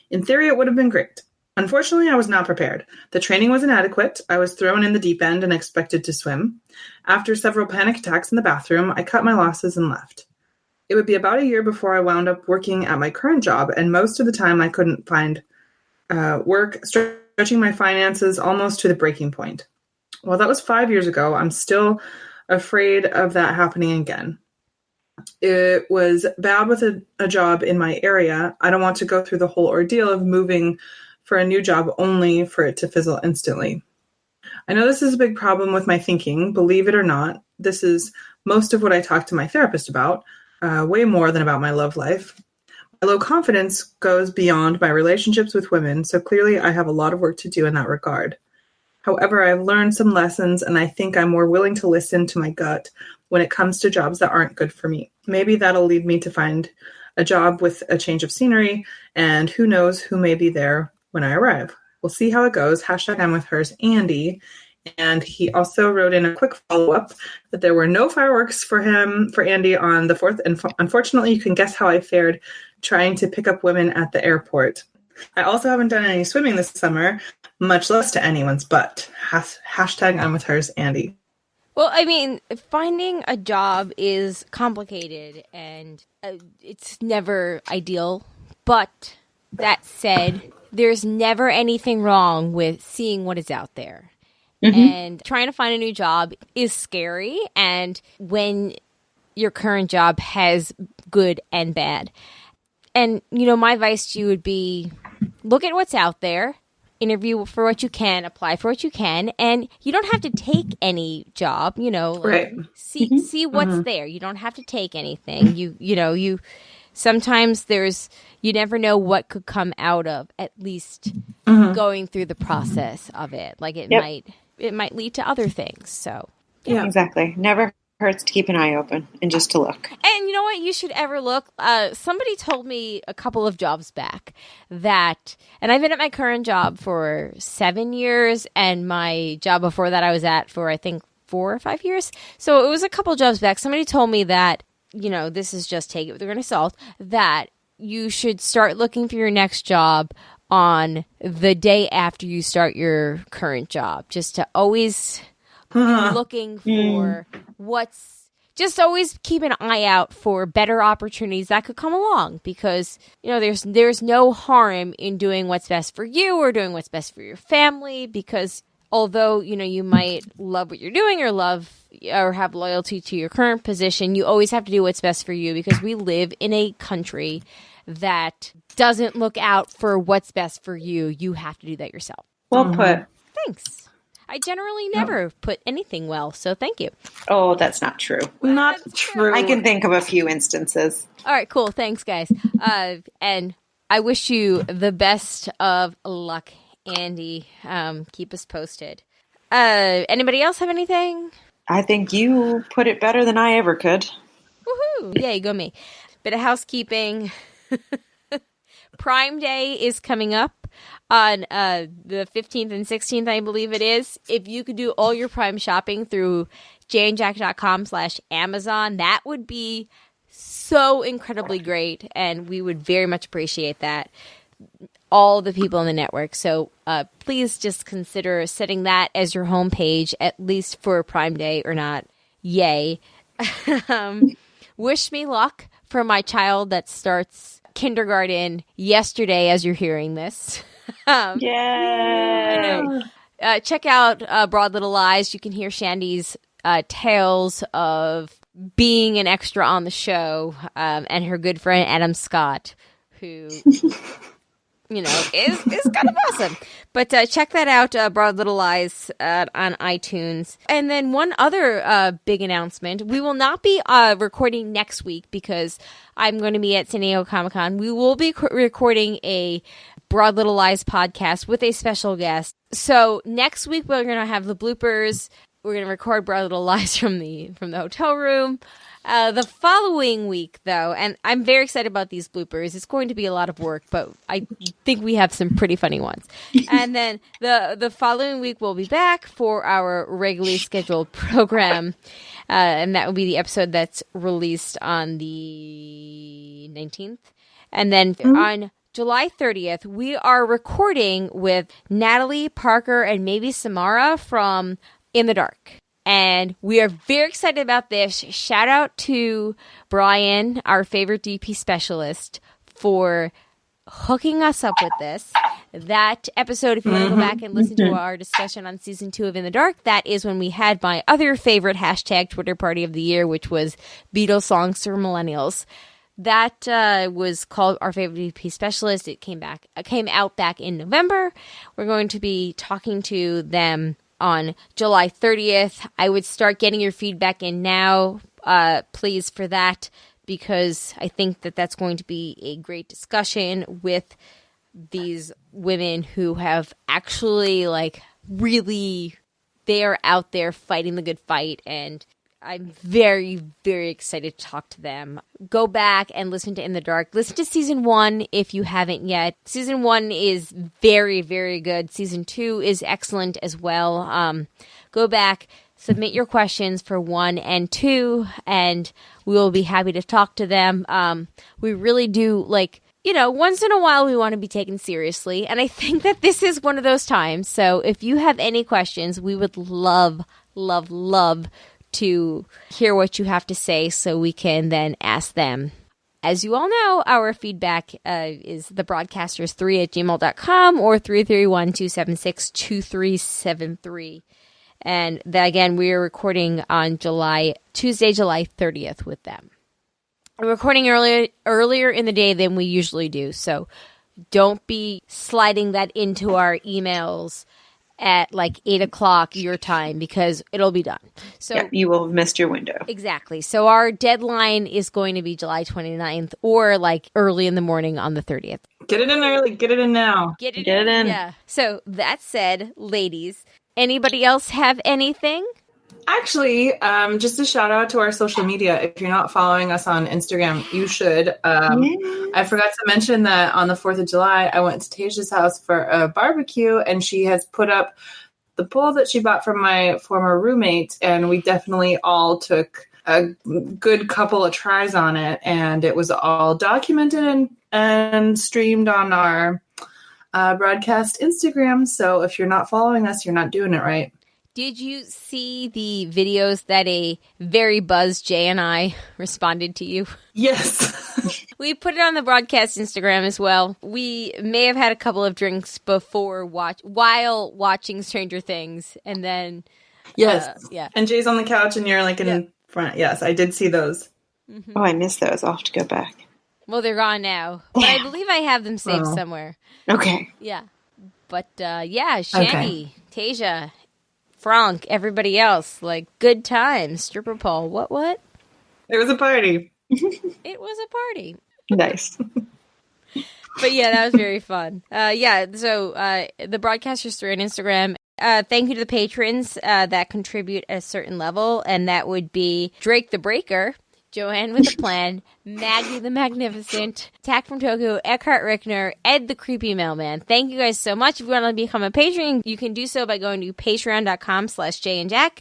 In theory, it would have been great. Unfortunately, I was not prepared. The training was inadequate. I was thrown in the deep end and expected to swim. After several panic attacks in the bathroom, I cut my losses and left. It would be about a year before I wound up working at my current job, and most of the time I couldn't find work, stretching my finances almost to the breaking point. While that was 5 years ago, I'm still afraid of that happening again. It was bad with a job in my area. I don't want to go through the whole ordeal of moving for a new job only for it to fizzle instantly. I know this is a big problem with my thinking. Believe it or not, this is most of what I talk to my therapist about, way more than about my love life. My low confidence goes beyond my relationships with women, so clearly I have a lot of work to do in that regard. However, I've learned some lessons, and I think I'm more willing to listen to my gut when it comes to jobs that aren't good for me. Maybe that'll lead me to find a job with a change of scenery, and who knows who may be there when I arrive. We'll see how it goes. Hashtag I'm with hers, Andy. And he also wrote in a quick follow-up that there were no fireworks for Andy on the 4th. And unfortunately, you can guess how I fared trying to pick up women at the airport. I also haven't done any swimming this summer, much less to anyone's but. Hashtag I'm with hers, Andy. Well, I mean, finding a job is complicated and it's never ideal. But that said, there's never anything wrong with seeing what is out there. Mm-hmm. And trying to find a new job is scary. And when your current job has good and bad. And, my advice to you would be look at what's out there, interview for what you can, apply for what you can. And you don't have to take any job, right. See what's there. You don't have to take anything. You sometimes you never know what could come out of at least going through the process of it. Like it might lead to other things. So yeah, exactly. Never hurts to keep an eye open and just to look. And you know what? You should ever look. Somebody told me a couple of jobs back and I've been at my current job for 7 years, and my job before that I was at for I think 4 or 5 years. So it was a couple jobs back. Somebody told me that, this is just take it with a grain of salt, that you should start looking for your next job on the day after you start your current job, just to always be looking for just always keep an eye out for better opportunities that could come along, because there's no harm in doing what's best for you or doing what's best for your family, because although you might love what you're doing or have loyalty to your current position, you always have to do what's best for you, because we live in a country that doesn't look out for what's best for you. You have to do that yourself. Well put. Thanks. I generally never put anything well, so thank you. Oh, that's not true. Not true. I can think of a few instances. All right, cool. Thanks, guys. And I wish you the best of luck, Andy. Keep us posted. Anybody else have anything? I think you put it better than I ever could. Woohoo! Yay, go me. Bit of housekeeping. Prime Day is coming up on the 15th and 16th, I believe it is. If you could do all your Prime shopping through janejack.com/Amazon, that would be so incredibly great, and we would very much appreciate that. All the people in the network. So please just consider setting that as your homepage, at least for Prime Day or not. Yay. Wish me luck for my child that starts kindergarten yesterday as you're hearing this. Yeah. Check out Broad Little Lies. You can hear Shandy's tales of being an extra on the show, and her good friend Adam Scott, who is kind of awesome. But check that out, Broad Little Lies, on iTunes. And then one other big announcement. We will not be recording next week because I'm going to be at San Diego Comic-Con. We will be recording a Broad Little Lies podcast with a special guest. So next week we're going to have the bloopers. We're going to record Broad Little Lies from the hotel room. The following week, though, and I'm very excited about these bloopers. It's going to be a lot of work, but I think we have some pretty funny ones. And then the following week, we'll be back for our regularly scheduled program, and that will be the episode that's released on the 19th. And then on July 30th, we are recording with Natalie, Parker, and maybe Samara from In the Dark. And we are very excited about this. Shout out to Brian, our favorite DP specialist, for hooking us up with this. That episode, if you want to go back and listen to our discussion on season 2 of In the Dark, that is when we had my other favorite hashtag Twitter party of the year, which was Beatles Songs for Millennials. That was called Our Favorite DP Specialist. It came out back in November. We're going to be talking to them on July 30th. I would start getting your feedback in now, please, for that, because I think that that's going to be a great discussion with these women who have actually, really, they are out there fighting the good fight, and I'm very, very excited to talk to them. Go back and listen to In the Dark. Listen to season 1 if you haven't yet. Season 1 is very, very good. Season 2 is excellent as well. Go back, submit your questions for 1 and 2, and we will be happy to talk to them. We really do, once in a while we want to be taken seriously, and I think that this is one of those times. So if you have any questions, we would love to hear what you have to say so we can then ask them. As you all know, our feedback is thebroadcasters3@gmail.com or 331-276-2373. And again, we are recording on Tuesday, July 30th with them. We're recording earlier in the day than we usually do, so don't be sliding that into our emails at 8 o'clock your time, because it'll be done. So yep, you will have missed your window. Exactly. So our deadline is going to be July 29th or early in the morning on the 30th. Get it in early. Get it in now. Get it in. Yeah. So that said, ladies, anybody else have anything? Actually, just a shout out to our social media. If you're not following us on Instagram, you should. I forgot to mention that on the 4th of July, I went to Tasia's house for a barbecue, and she has put up the pole that she bought from my former roommate, and we definitely all took a good couple of tries on it, and it was all documented and streamed on our broadcast Instagram. So if you're not following us, you're not doing it right. Did you see the videos that a very buzzed Jay and I responded to you? Yes. We put it on the broadcast Instagram as well. We may have had a couple of drinks while watching Stranger Things, and then yes, yeah. And Jay's on the couch, and you're in front. Yes, I did see those. Mm-hmm. Oh, I missed those. I'll have to go back. Well, they're gone now, but I believe I have them saved somewhere. Okay. Yeah, but Shandy, Tasia, Frank, everybody else, good times, stripper pole, what? It was a party. It was a party. Nice. But yeah, that was very fun. So the Broadcasters 3 on Instagram. Thank you to the patrons that contribute at a certain level, and that would be Drake the Breaker, Joanne with a Plan, Maggie the Magnificent, Tack from Tokyo, Eckhart Rickner, Ed the Creepy Mailman. Thank you guys so much. If you want to become a patron, you can do so by going to patreon.com/JayandJack.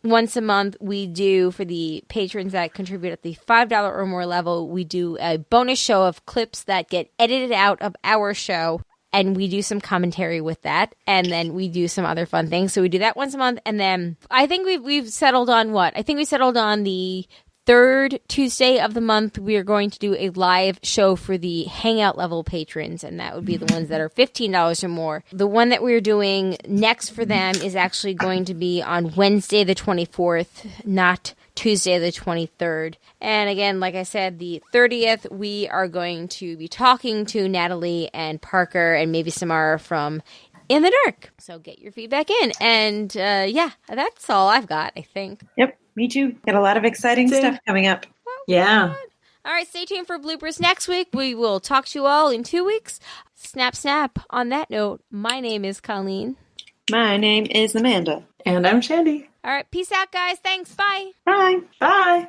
Once a month, we do, for the patrons that contribute at the $5 or more level, we do a bonus show of clips that get edited out of our show, and we do some commentary with that, and then we do some other fun things. So we do that once a month, and then I think we've settled on what? I think we settled on the third Tuesday of the month. We are going to do a live show for the Hangout level patrons, and that would be the ones that are $15 or more. The one that we're doing next for them is actually going to be on Wednesday the 24th, not Tuesday the 23rd. And again, like I said, the 30th, we are going to be talking to Natalie and Parker and maybe Samara from In the Dark. So get your feedback in. And that's all I've got, I think. Yep. Me too. Got a lot of exciting stuff coming up. Yeah. All right, stay tuned for bloopers next week. We will talk to you all in 2 weeks. Snap, snap. On that note, my name is Colleen. My name is Amanda. And I'm Shandy. All right, peace out, guys. Thanks. Bye. Bye. Bye.